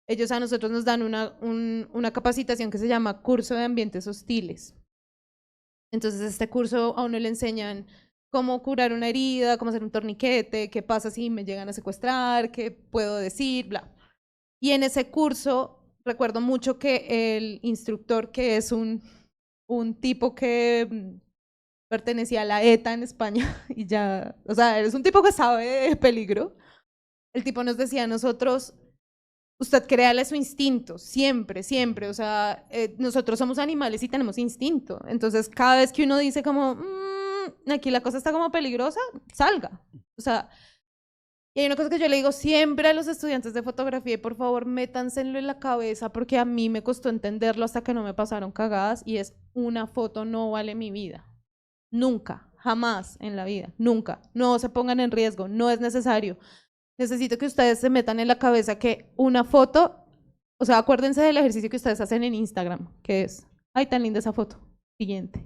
ellos a nosotros nos dan una capacitación que se llama Curso de Ambientes Hostiles. Entonces, este curso a uno le enseñan cómo curar una herida, cómo hacer un torniquete, qué pasa si me llegan a secuestrar, qué puedo decir, bla. Y en ese curso recuerdo mucho que el instructor, que es un tipo que pertenecía a la ETA en España, y ya, o sea, es un tipo que sabe de peligro, el tipo nos decía a nosotros, usted créale su instinto, siempre, siempre, o sea, nosotros somos animales y tenemos instinto, entonces cada vez que uno dice como, aquí la cosa está como peligrosa, salga, o sea, y hay una cosa que yo le digo siempre a los estudiantes de fotografía, y por favor métanselo en la cabeza, porque a mí me costó entenderlo hasta que no me pasaron cagadas, y es, una foto no vale mi vida, nunca, jamás en la vida, nunca, no se pongan en riesgo, no es necesario. Necesito que ustedes se metan en la cabeza que una foto, o sea, acuérdense del ejercicio que ustedes hacen en Instagram, que es, ay, tan linda esa foto, siguiente.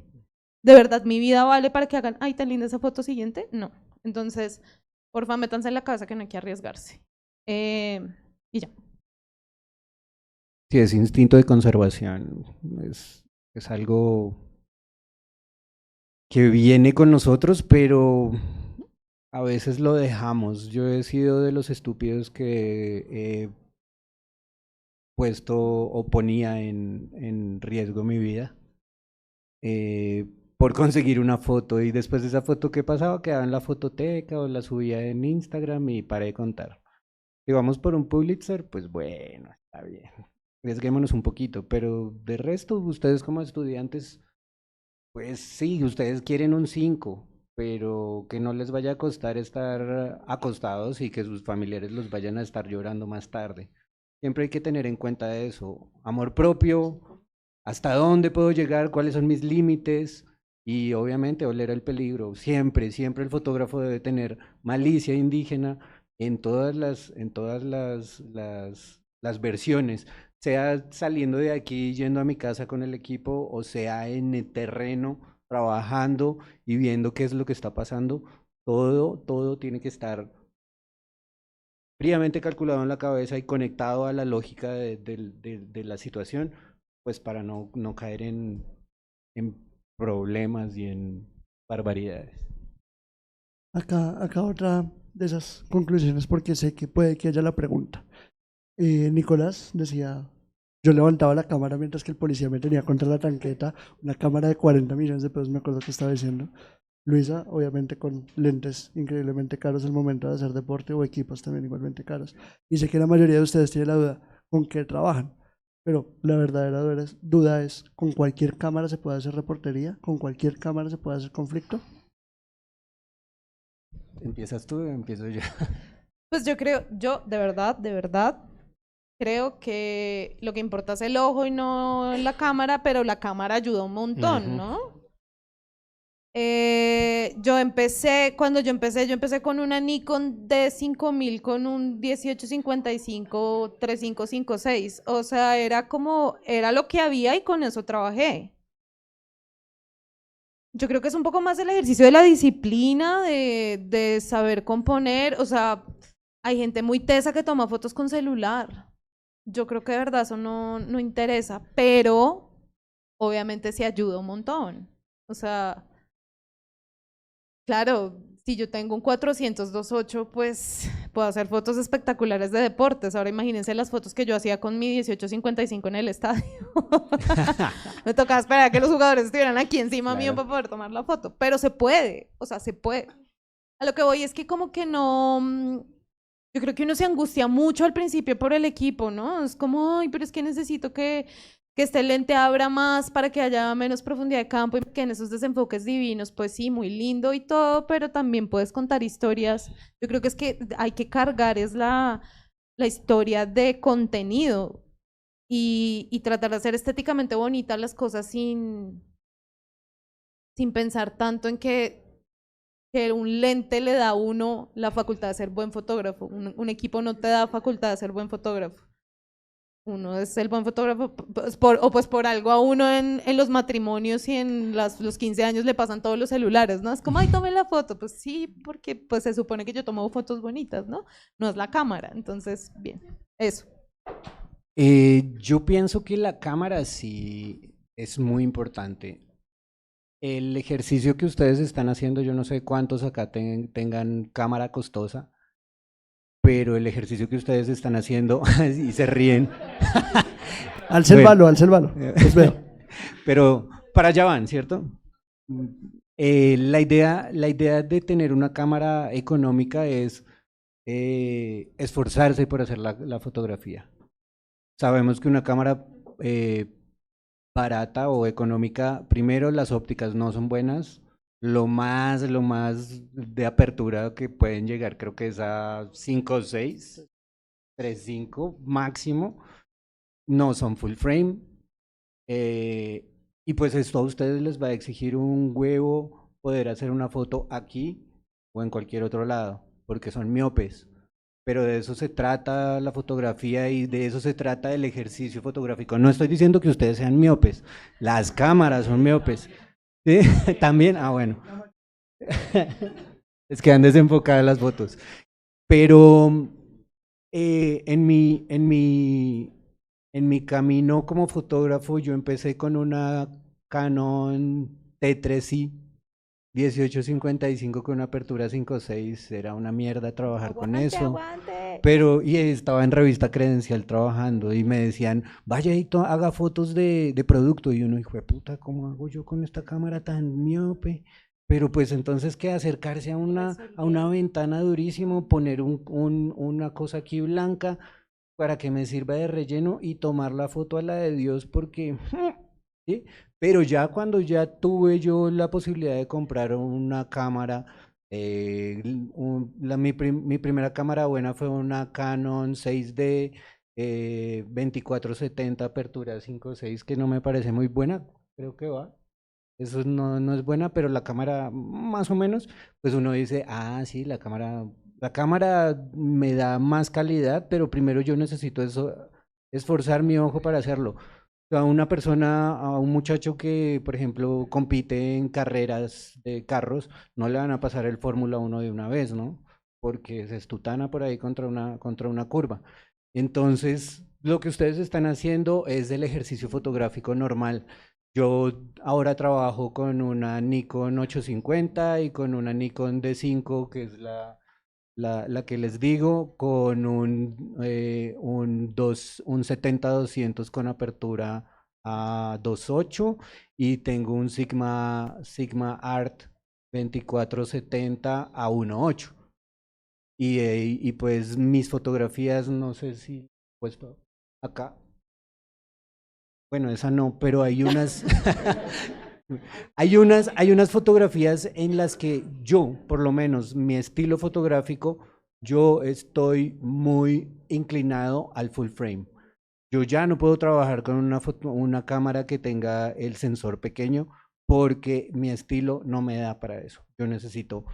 ¿De verdad mi vida vale para que hagan, ay, tan linda esa foto, siguiente? No. Entonces, porfa, métanse en la cabeza que no hay que arriesgarse. Y ya. Sí, ese instinto de conservación es algo que viene con nosotros, pero a veces lo dejamos. Yo he sido de los estúpidos que he puesto o ponía en riesgo mi vida por conseguir una foto, y después de esa foto, ¿qué pasaba? Quedaba en la fototeca o la subía en Instagram y paré de contar. Si vamos por un Pulitzer, pues bueno, está bien, arriesguémonos un poquito, pero de resto, ustedes como estudiantes, pues sí, ustedes quieren un 5, pero que no les vaya a costar estar acostados y que sus familiares los vayan a estar llorando más tarde. Siempre hay que tener en cuenta eso, amor propio, hasta dónde puedo llegar, cuáles son mis límites, y obviamente oler el peligro. Siempre, siempre el fotógrafo debe tener malicia indígena en todas las versiones, sea saliendo de aquí, yendo a mi casa con el equipo, o sea en el terreno, trabajando y viendo qué es lo que está pasando. Todo tiene que estar fríamente calculado en la cabeza y conectado a la lógica de la situación, pues para no caer en problemas y en barbaridades. Acá otra de esas conclusiones, porque sé que puede que haya la pregunta. Nicolás decía, yo levantaba la cámara mientras que el policía me tenía contra la tanqueta, una cámara de 40 millones de pesos, me acuerdo que estaba diciendo. Luisa, obviamente con lentes increíblemente caros al momento de hacer deporte, o equipos también igualmente caros. Y sé que la mayoría de ustedes tiene la duda con qué trabajan, pero la verdadera duda es, ¿con cualquier cámara se puede hacer reportería? ¿Con cualquier cámara se puede hacer conflicto? ¿Empiezas tú o empiezo yo? Pues yo creo, de verdad, creo que lo que importa es el ojo y no la cámara, pero la cámara ayuda un montón, ¿no? Cuando yo empecé con una Nikon D5000 con un 1855 3556, o sea, era lo que había y con eso trabajé. Yo creo que es un poco más el ejercicio de la disciplina, de saber componer, o sea, hay gente muy tesa que toma fotos con celular. Yo creo que de verdad eso no interesa, pero obviamente sí ayuda un montón. O sea, claro, si yo tengo un 400-2.8, pues puedo hacer fotos espectaculares de deportes. Ahora imagínense las fotos que yo hacía con mi 1855 en el estadio. Me tocaba esperar a que los jugadores estuvieran aquí encima mío para poder tomar la foto. Pero se puede, o sea, se puede. A lo que voy es que como que no... Yo creo que uno se angustia mucho al principio por el equipo, ¿no? Es como, ay, pero es que necesito que este lente abra más para que haya menos profundidad de campo y que en esos desenfoques divinos, pues sí, muy lindo y todo, pero también puedes contar historias. Yo creo que es que hay que cargar es la historia de contenido y tratar de hacer estéticamente bonitas las cosas sin pensar tanto en que un lente le da a uno la facultad de ser buen fotógrafo. Un equipo no te da facultad de ser buen fotógrafo. Uno es el buen fotógrafo, pues por algo a uno en los matrimonios y en los 15 años le pasan todos los celulares, ¿no? Es como, ay, tome la foto. Pues sí, porque pues se supone que yo tomo fotos bonitas, ¿no? No es la cámara. Entonces, bien, eso. Yo pienso que la cámara sí es muy importante. el ejercicio que ustedes están haciendo, yo no sé cuántos acá tengan cámara costosa, pero el ejercicio que ustedes están haciendo, y se ríen. Alce el Bueno. balo, alce el balo. Los veo. Pero para allá van, ¿cierto? La idea de tener una cámara económica es esforzarse por hacer la fotografía. Sabemos que una cámara barata o económica, primero las ópticas no son buenas, lo más de apertura que pueden llegar creo que es a 5.6, 3.5 máximo, no son full frame, y pues esto a ustedes les va a exigir un huevo poder hacer una foto aquí o en cualquier otro lado, porque son miopes. Pero de eso se trata la fotografía y de eso se trata el ejercicio fotográfico. No estoy diciendo que ustedes sean miopes, las cámaras son miopes. ¿Sí? También, bueno. Es que han desenfocado las fotos. Pero en mi camino como fotógrafo yo empecé con una Canon T3i 1855 con una apertura 5.6, era una mierda trabajar con eso. Aguante. Pero y estaba en revista Credencial trabajando y me decían, vaya y haga fotos de producto. Y uno, hijo de puta, ¿cómo hago yo con esta cámara tan miope? Pero pues entonces que acercarse a una ventana durísimo, poner una cosa aquí blanca para que me sirva de relleno y tomar la foto a la de Dios porque... ¿sí? Pero ya cuando ya tuve yo la posibilidad de comprar una cámara, mi primera cámara buena fue una Canon 6D 2470 apertura 5.6 que no me parece muy buena, creo que va. Eso no es buena, pero la cámara más o menos, pues uno dice, sí, la cámara me da más calidad, pero primero yo necesito esforzar mi ojo para hacerlo. A una persona, a un muchacho que, por ejemplo, compite en carreras de carros, no le van a pasar el Fórmula 1 de una vez, ¿no? Porque se estutana por ahí contra una curva. Entonces, lo que ustedes están haciendo es el ejercicio fotográfico normal. Yo ahora trabajo con una Nikon 850 y con una Nikon D5, que es la que les digo, con un 70-200 con apertura a 2.8 y tengo un Sigma Art 2470 a 1.8. Y pues mis fotografías, no sé si puesto acá. Bueno, esa no, pero hay unas hay unas fotografías en las que yo, por lo menos mi estilo fotográfico, yo estoy muy inclinado al full frame. Yo ya no puedo trabajar con una cámara que tenga el sensor pequeño porque mi estilo no me da para eso. Yo necesito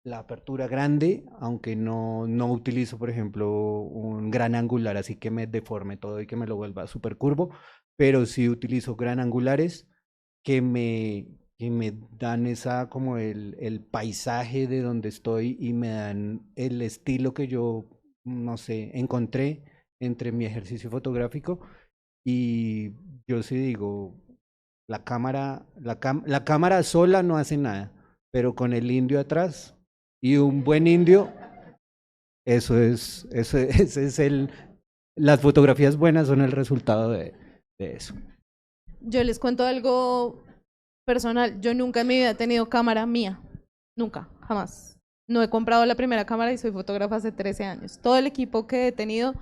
la apertura grande, aunque no utilizo, por ejemplo, un gran angular, así que me deforme todo y que me lo vuelva súper curvo, pero sí utilizo gran angulares que me dan como el paisaje de donde estoy y me dan el estilo que yo, no sé, encontré entre mi ejercicio fotográfico. Y yo sí digo, la cámara sola no hace nada, pero con el indio atrás y un buen indio, las fotografías buenas son el resultado de eso. Yo les cuento algo personal. Yo nunca en mi vida he tenido cámara mía. Nunca, jamás. No he comprado la primera cámara y soy fotógrafa hace 13 años. Todo el equipo que he tenido,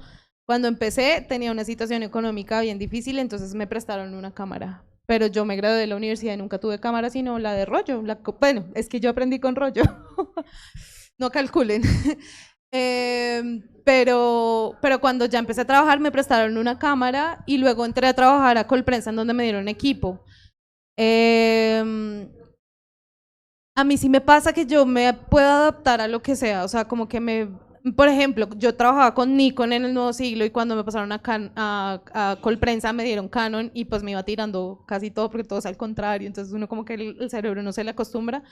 cuando empecé, tenía una situación económica bien difícil, entonces me prestaron una cámara. Pero yo me gradué de la universidad y nunca tuve cámara, sino la de rollo. Bueno, es que yo aprendí con rollo. No calculen. Pero cuando ya empecé a trabajar me prestaron una cámara y luego entré a trabajar a Colprensa en donde me dieron equipo. A mí sí me pasa que yo me puedo adaptar a lo que sea, o sea, como que por ejemplo, yo trabajaba con Nikon en el Nuevo Siglo y cuando me pasaron a Colprensa me dieron Canon y pues me iba tirando casi todo porque todo es al contrario, entonces uno como que el cerebro no se le acostumbra.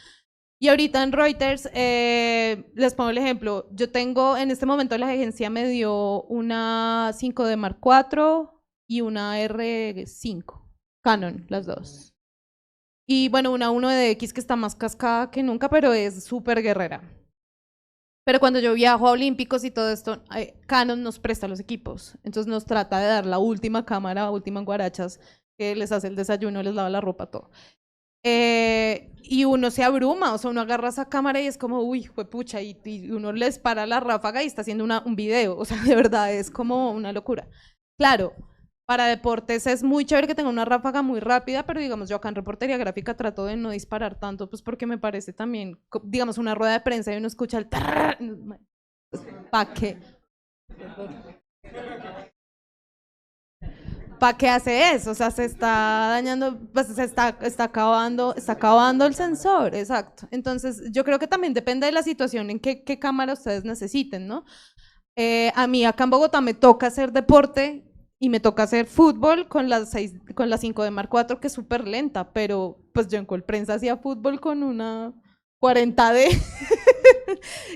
Y ahorita en Reuters, les pongo el ejemplo, yo tengo, en este momento la agencia me dio una 5D Mark IV y una R5, Canon, las dos. Y bueno, una 1DX que está más cascada que nunca, pero es súper guerrera. Pero cuando yo viajo a Olímpicos y todo esto, Canon nos presta los equipos. Entonces nos trata de dar la última cámara, última en guarachas, que les hace el desayuno, les lava la ropa, todo. Y uno se abruma, o sea, uno agarra esa cámara y es como, uy, juepucha, y uno les para la ráfaga y está haciendo un video. O sea, de verdad, es como una locura. Claro, para deportes es muy chévere que tenga una ráfaga muy rápida, pero digamos, yo acá en reportería gráfica trato de no disparar tanto, pues porque me parece también, digamos, una rueda de prensa y uno escucha el tarrr, ¿para qué? ¿Para qué hace eso? O sea, se está dañando, pues se está acabando el sensor, exacto. Entonces, yo creo que también depende de la situación en qué cámara ustedes necesiten, ¿no? A mí acá en Bogotá me toca hacer deporte y me toca hacer fútbol con la 5D Mark IV, que es súper lenta, pero pues yo en Colprensa hacía fútbol con una 40D,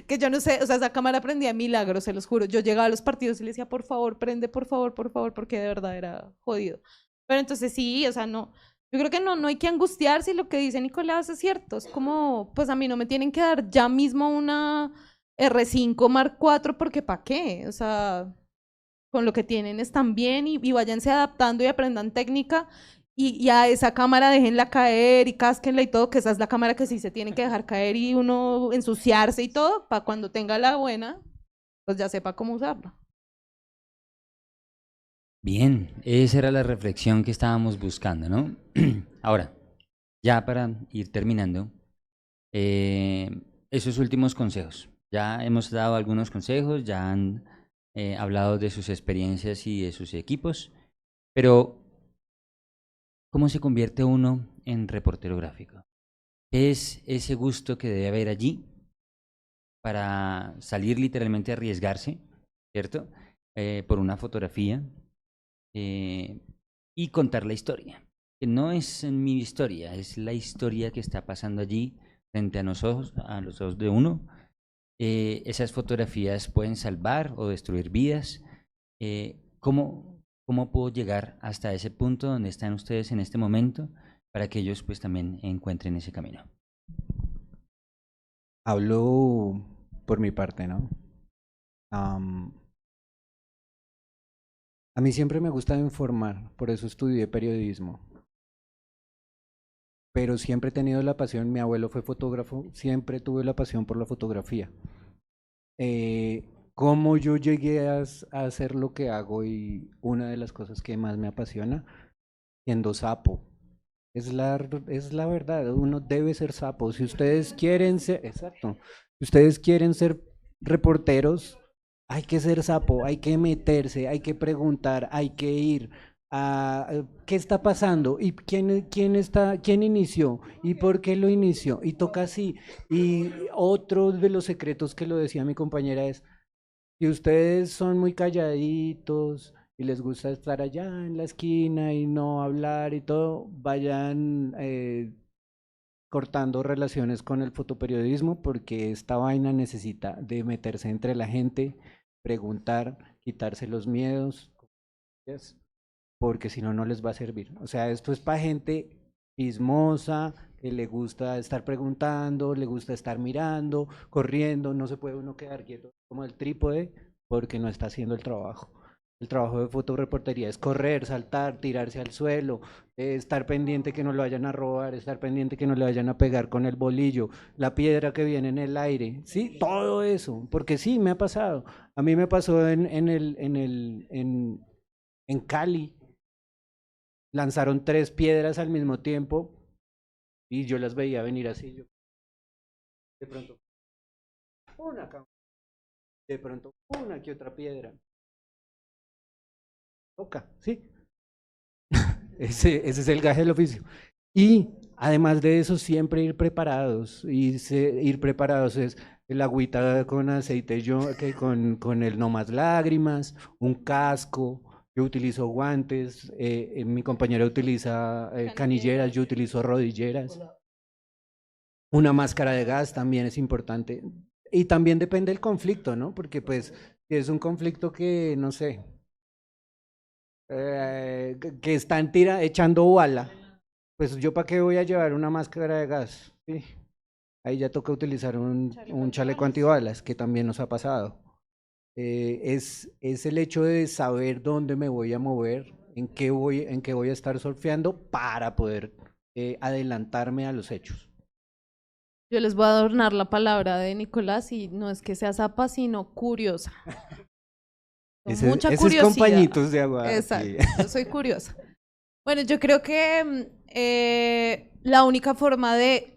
que yo no sé, o sea, esa cámara prendía milagros, se los juro. Yo llegaba a los partidos y le decía, por favor, prende, por favor, porque de verdad era jodido. Pero entonces sí, o sea, no, yo creo que no hay que angustiarse, y lo que dice Nicolás es cierto, es como, pues a mí no me tienen que dar ya mismo una R5 Mark IV, porque ¿para qué? O sea, con lo que tienen están bien, y váyanse adaptando y aprendan técnica, y a esa cámara déjenla caer y cásquenla y todo, que esa es la cámara que sí se tiene que dejar caer y uno ensuciarse y todo, para cuando tenga la buena, pues ya sepa cómo usarla. Bien, esa era la reflexión que estábamos buscando, ¿no? Ahora, ya para ir terminando, esos últimos consejos. Ya hemos dado algunos consejos, ya han hablado de sus experiencias y de sus equipos, pero ¿cómo se convierte uno en reportero gráfico? ¿Qué es ese gusto que debe haber allí para salir literalmente a arriesgarse, ¿cierto? Por una fotografía y contar la historia. Que no es mi historia, es la historia que está pasando allí frente a los ojos de uno. Esas fotografías pueden salvar o destruir vidas. ¿Cómo puedo llegar hasta ese punto donde están ustedes en este momento para que ellos pues también encuentren ese camino? Hablo por mi parte, ¿no? A mí siempre me gusta informar, por eso estudié periodismo. Pero siempre he tenido la pasión, mi abuelo fue fotógrafo, siempre tuve la pasión por la fotografía. ¿Cómo yo llegué a hacer lo que hago? Y una de las cosas que más me apasiona, siendo sapo. Es la verdad, uno debe ser sapo. Si ustedes quieren ser, exacto, si ustedes quieren ser reporteros, hay que ser sapo, hay que meterse, hay que preguntar, hay que ir a qué está pasando y quién inició y por qué lo inició y toca así. Y otro de los secretos que lo decía mi compañera es, si ustedes son muy calladitos y les gusta estar allá en la esquina y no hablar y todo, vayan cortando relaciones con el fotoperiodismo, porque esta vaina necesita de meterse entre la gente, preguntar, quitarse los miedos, porque si no, no les va a servir. O sea, esto es para gente chismosa, que le gusta estar preguntando, le gusta estar mirando, corriendo, no se puede uno quedar quieto como el trípode porque no está haciendo el trabajo. El trabajo de fotoreportería es correr, saltar, tirarse al suelo, estar pendiente que no lo vayan a robar, estar pendiente que no le vayan a pegar con el bolillo, la piedra que viene en el aire, sí, todo eso, porque sí, me ha pasado. A mí me pasó en Cali, lanzaron 3 piedras al mismo tiempo y yo las veía venir así. Yo, de pronto, una cámara, de pronto, una que otra piedra. Toca, ¿sí? Ese es el gaje del oficio. Y además de eso, siempre ir preparados. Ir preparados es el agüita con aceite, con el no más lágrimas, un casco. Yo utilizo guantes, mi compañera utiliza canilleras, yo utilizo rodilleras. Una máscara de gas también es importante. Y también depende del conflicto, ¿no? Porque pues si es un conflicto que, no sé, que están echando bala, pues yo para qué voy a llevar una máscara de gas, ¿sí? Ahí ya toca utilizar un chaleco antibalas, que también nos ha pasado. Es el hecho de saber dónde me voy a mover, en qué voy a estar surfeando para poder adelantarme a los hechos. Yo les voy a adornar la palabra de Nicolás y no es que sea zapa, sino curiosa. Mucha Ese es curiosidad. compañitos de agua. Exacto, Sí. yo soy curiosa. Bueno, yo creo que la única forma de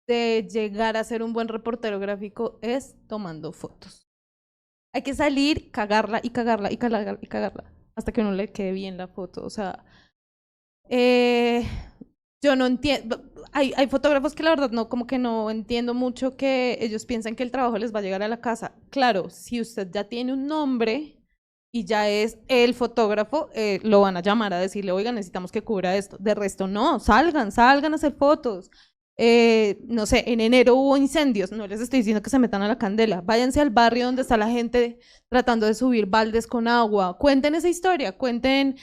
llegar a ser un buen reportero gráfico es tomando fotos. Hay que salir, cagarla y cagarla y cagarla y cagarla hasta que uno le quede bien la foto. O sea, yo no entiendo. Hay fotógrafos que la verdad no, como que no entiendo mucho que ellos piensan que el trabajo les va a llegar a la casa. Claro, si usted ya tiene un nombre y ya es el fotógrafo, lo van a llamar a decirle, oiga, necesitamos que cubra esto. De resto, no, salgan a hacer fotos. No sé, en enero hubo incendios, no les estoy diciendo que se metan a la candela, váyanse al barrio donde está la gente tratando de subir baldes con agua, cuenten esa historia, cuenten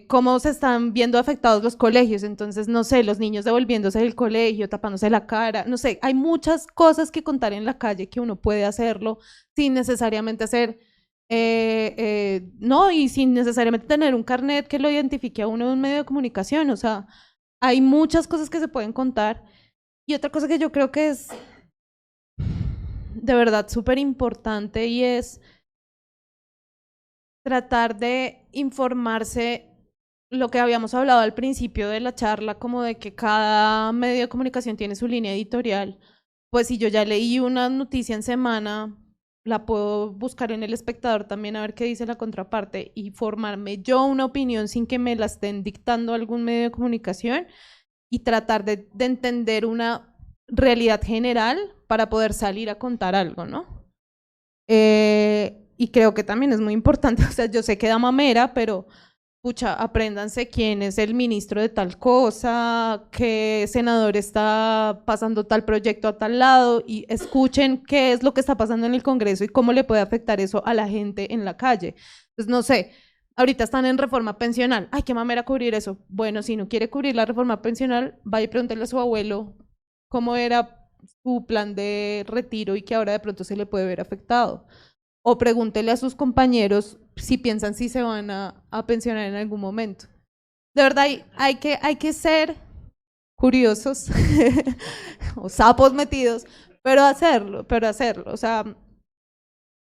cómo se están viendo afectados los colegios, entonces no sé, los niños devolviéndose del colegio, tapándose la cara, no sé, hay muchas cosas que contar en la calle que uno puede hacerlo sin necesariamente hacer no, y sin necesariamente tener un carnet que lo identifique a uno de un medio de comunicación, o sea, hay muchas cosas que se pueden contar. Y otra cosa que yo creo que es de verdad súper importante y es tratar de informarse, lo que habíamos hablado al principio de la charla, como de que cada medio de comunicación tiene su línea editorial. Pues si yo ya leí una noticia en semana, la puedo buscar en El Espectador también a ver qué dice la contraparte y formarme yo una opinión sin que me la estén dictando algún medio de comunicación y tratar de entender una realidad general para poder salir a contar algo, ¿no? Y creo que también es muy importante, o sea, yo sé que da mamera, pero pucha, apréndanse quién es el ministro de tal cosa, qué senador está pasando tal proyecto a tal lado y escuchen qué es lo que está pasando en el Congreso y cómo le puede afectar eso a la gente en la calle. Entonces, no sé, ahorita están en reforma pensional, ay, qué mamera cubrir eso. Bueno, si no quiere cubrir la reforma pensional, vaya y pregúntele a su abuelo cómo era su plan de retiro y que ahora de pronto se le puede ver afectado. O pregúntele a sus compañeros si piensan si se van a pensionar en algún momento. De verdad, hay que ser curiosos o sapos metidos, pero hacerlo. O sea,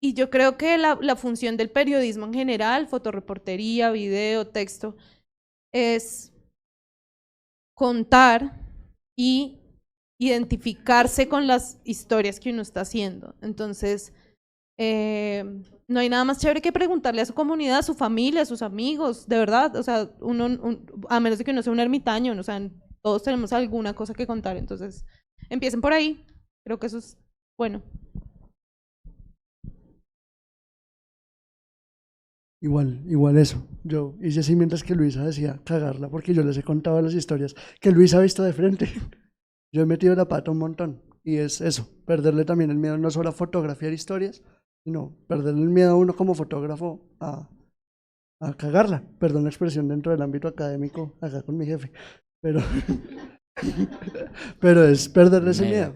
y yo creo que la función del periodismo en general, fotoreportería, video, texto, es contar y identificarse con las historias que uno está haciendo. Entonces, no hay nada más chévere que preguntarle a su comunidad, a su familia, a sus amigos, de verdad, o sea, a menos de que uno sea un ermitaño, o sea, todos tenemos alguna cosa que contar, entonces empiecen por ahí, creo que eso es bueno. Igual eso. Yo hice así mientras que Luisa decía cagarla, porque yo les he contado las historias que Luisa ha visto de frente. Yo he metido la pata un montón, y es eso, perderle también el miedo no solo a fotografiar historias, sino perderle el miedo a uno como fotógrafo a cagarla, perdón la expresión dentro del ámbito académico, acá con mi jefe, pero, pero es perderle ese miedo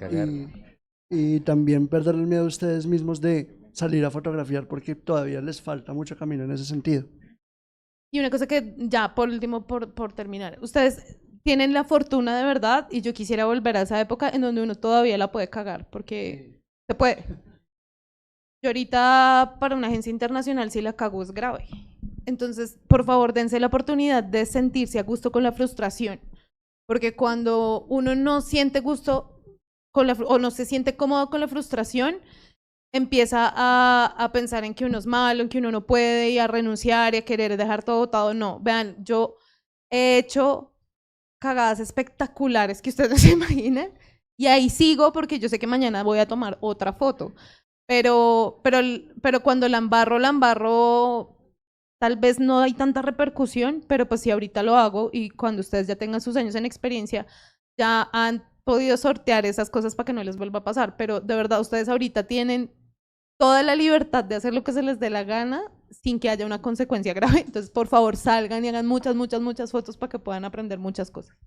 y también perderle el miedo a ustedes mismos de salir a fotografiar porque todavía les falta mucho camino en ese sentido. Y una cosa que ya por último, por terminar, ustedes tienen la fortuna de verdad y yo quisiera volver a esa época en donde uno todavía la puede cagar, porque se puede. Yo ahorita para una agencia internacional si la cago es grave. Entonces, por favor, dense la oportunidad de sentirse a gusto con la frustración, porque cuando uno no siente gusto con o no se siente cómodo con la frustración, empieza a pensar en que uno es malo, en que uno no puede y a renunciar y a querer dejar todo botado. No, vean, yo he hecho cagadas espectaculares que ustedes no se imaginan y ahí sigo porque yo sé que mañana voy a tomar otra foto. Pero cuando la embarro, tal vez no hay tanta repercusión, pero pues si ahorita lo hago y cuando ustedes ya tengan sus años en experiencia, ya han podido sortear esas cosas para que no les vuelva a pasar, pero de verdad ustedes ahorita tienen toda la libertad de hacer lo que se les dé la gana sin que haya una consecuencia grave. Entonces, por favor, salgan y hagan muchas, muchas, muchas fotos para que puedan aprender muchas cosas.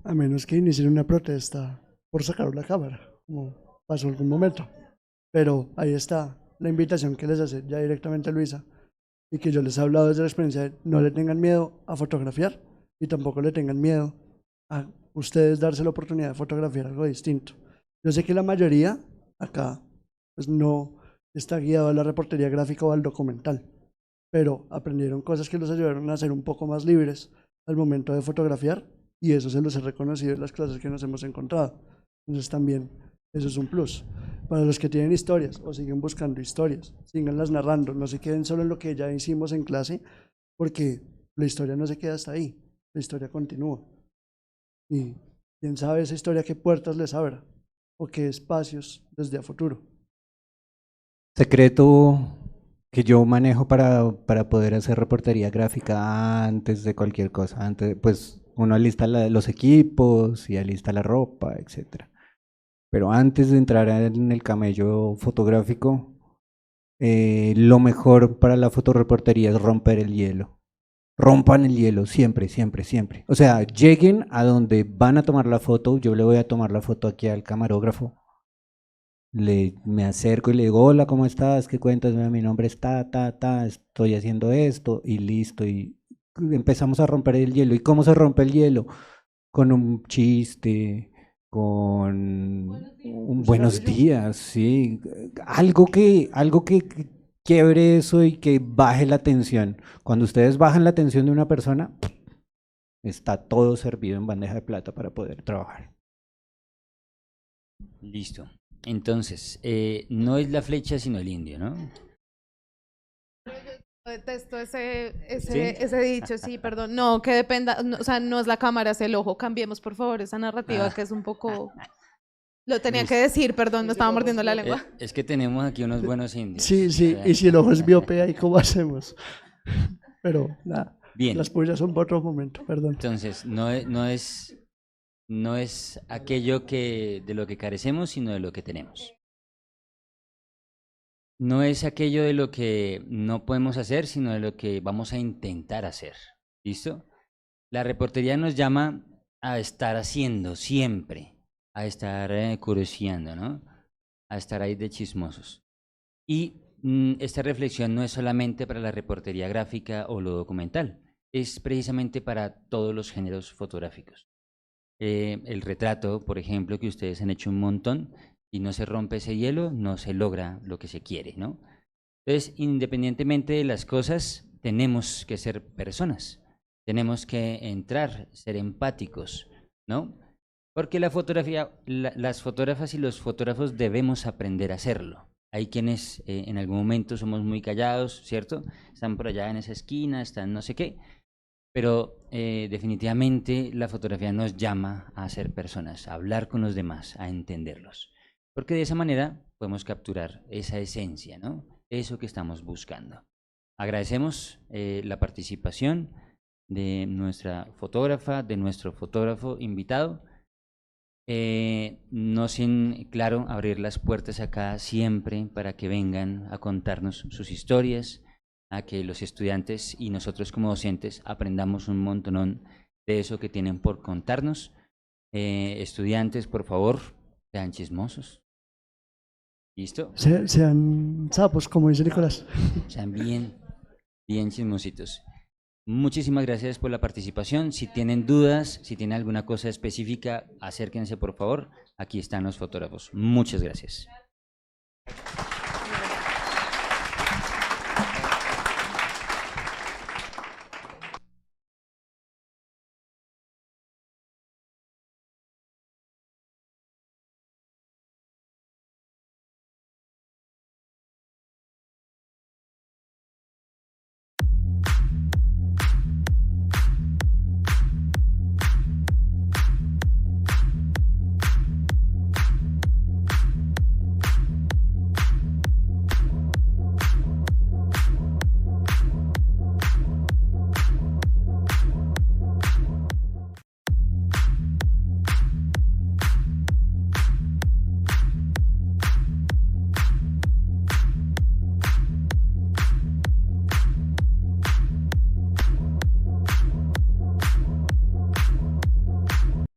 A menos que inicien una protesta por sacar la cámara, como pasó en algún momento. Pero ahí está la invitación que les hace ya directamente Luisa, y que yo les he hablado desde la experiencia de no le tengan miedo a fotografiar y tampoco le tengan miedo a ustedes darse la oportunidad de fotografiar algo distinto. Yo sé que la mayoría acá pues no está guiado a la reportería gráfica o al documental, pero aprendieron cosas que los ayudaron a ser un poco más libres al momento de fotografiar, y eso se los he reconocido en las clases que nos hemos encontrado. Entonces también eso es un plus. Para los que tienen historias o siguen buscando historias, síganlas narrando, no se queden solo en lo que ya hicimos en clase, porque la historia no se queda hasta ahí, la historia continúa. Y quién sabe esa historia qué puertas les abra o qué espacios desde a futuro. Secreto que yo manejo para poder hacer reportería gráfica antes de cualquier cosa. Antes, pues uno alista los equipos y alista la ropa, etcétera. Pero antes de entrar en el camello fotográfico, lo mejor para la fotoreportería es romper el hielo. Rompan el hielo, siempre, siempre, siempre. O sea, lleguen a donde van a tomar la foto. Yo le voy a tomar la foto aquí al camarógrafo. Me acerco y le digo, hola, ¿cómo estás? ¿Qué cuentas? Mira, mi nombre es estoy haciendo esto y listo. Y empezamos a romper el hielo. ¿Y cómo se rompe el hielo? Con un chiste, con buenos días, sí. Algo que quiebre eso y que baje la tensión. Cuando ustedes bajan la tensión de una persona, está todo servido en bandeja de plata para poder trabajar. Listo. Entonces, no es la flecha sino el indio, ¿no? Detesto ¿Sí? ese dicho, sí, perdón. No, que dependa, no, o sea, no es la cámara, es el ojo. Cambiemos, por favor, esa narrativa que es un poco... Lo tenía que decir, perdón, me estaba mordiendo la lengua. Es que tenemos aquí unos buenos indios. Sí, sí, y si el ojo es miope, ¿ahí cómo hacemos? Pero nada, Bien. las pullas son para otro momento, perdón. Entonces, no es aquello de lo que carecemos, sino de lo que tenemos. No es aquello de lo que no podemos hacer, sino de lo que vamos a intentar hacer. ¿Listo? La reportería nos llama a estar haciendo siempre, a estar curioseando, ¿no? A estar ahí de chismosos. Y esta reflexión no es solamente para la reportería gráfica o lo documental, es precisamente para todos los géneros fotográficos. El retrato, por ejemplo, que ustedes han hecho un montón, y no se rompe ese hielo, no se logra lo que se quiere, ¿no? Entonces, independientemente de las cosas, tenemos que ser personas, tenemos que entrar, ser empáticos, ¿no? Porque la fotografía, las fotógrafas y los fotógrafos debemos aprender a hacerlo. Hay quienes en algún momento somos muy callados, ¿cierto? Están por allá en esa esquina, están no sé qué, pero definitivamente la fotografía nos llama a ser personas, a hablar con los demás, a entenderlos. Porque de esa manera podemos capturar esa esencia, ¿no? Eso que estamos buscando. Agradecemos la participación de nuestra fotógrafa, de nuestro fotógrafo invitado. No sin, claro, abrir las puertas acá siempre para que vengan a contarnos sus historias, a que los estudiantes y nosotros como docentes aprendamos un montonón de eso que tienen por contarnos. Estudiantes, por favor, sean chismosos. ¿Listo? Sean sapos, como dice Nicolás. Sean bien chismositos. Muchísimas gracias por la participación. Si tienen dudas, si tienen alguna cosa específica, acérquense por favor. Aquí están los fotógrafos. Muchas gracias.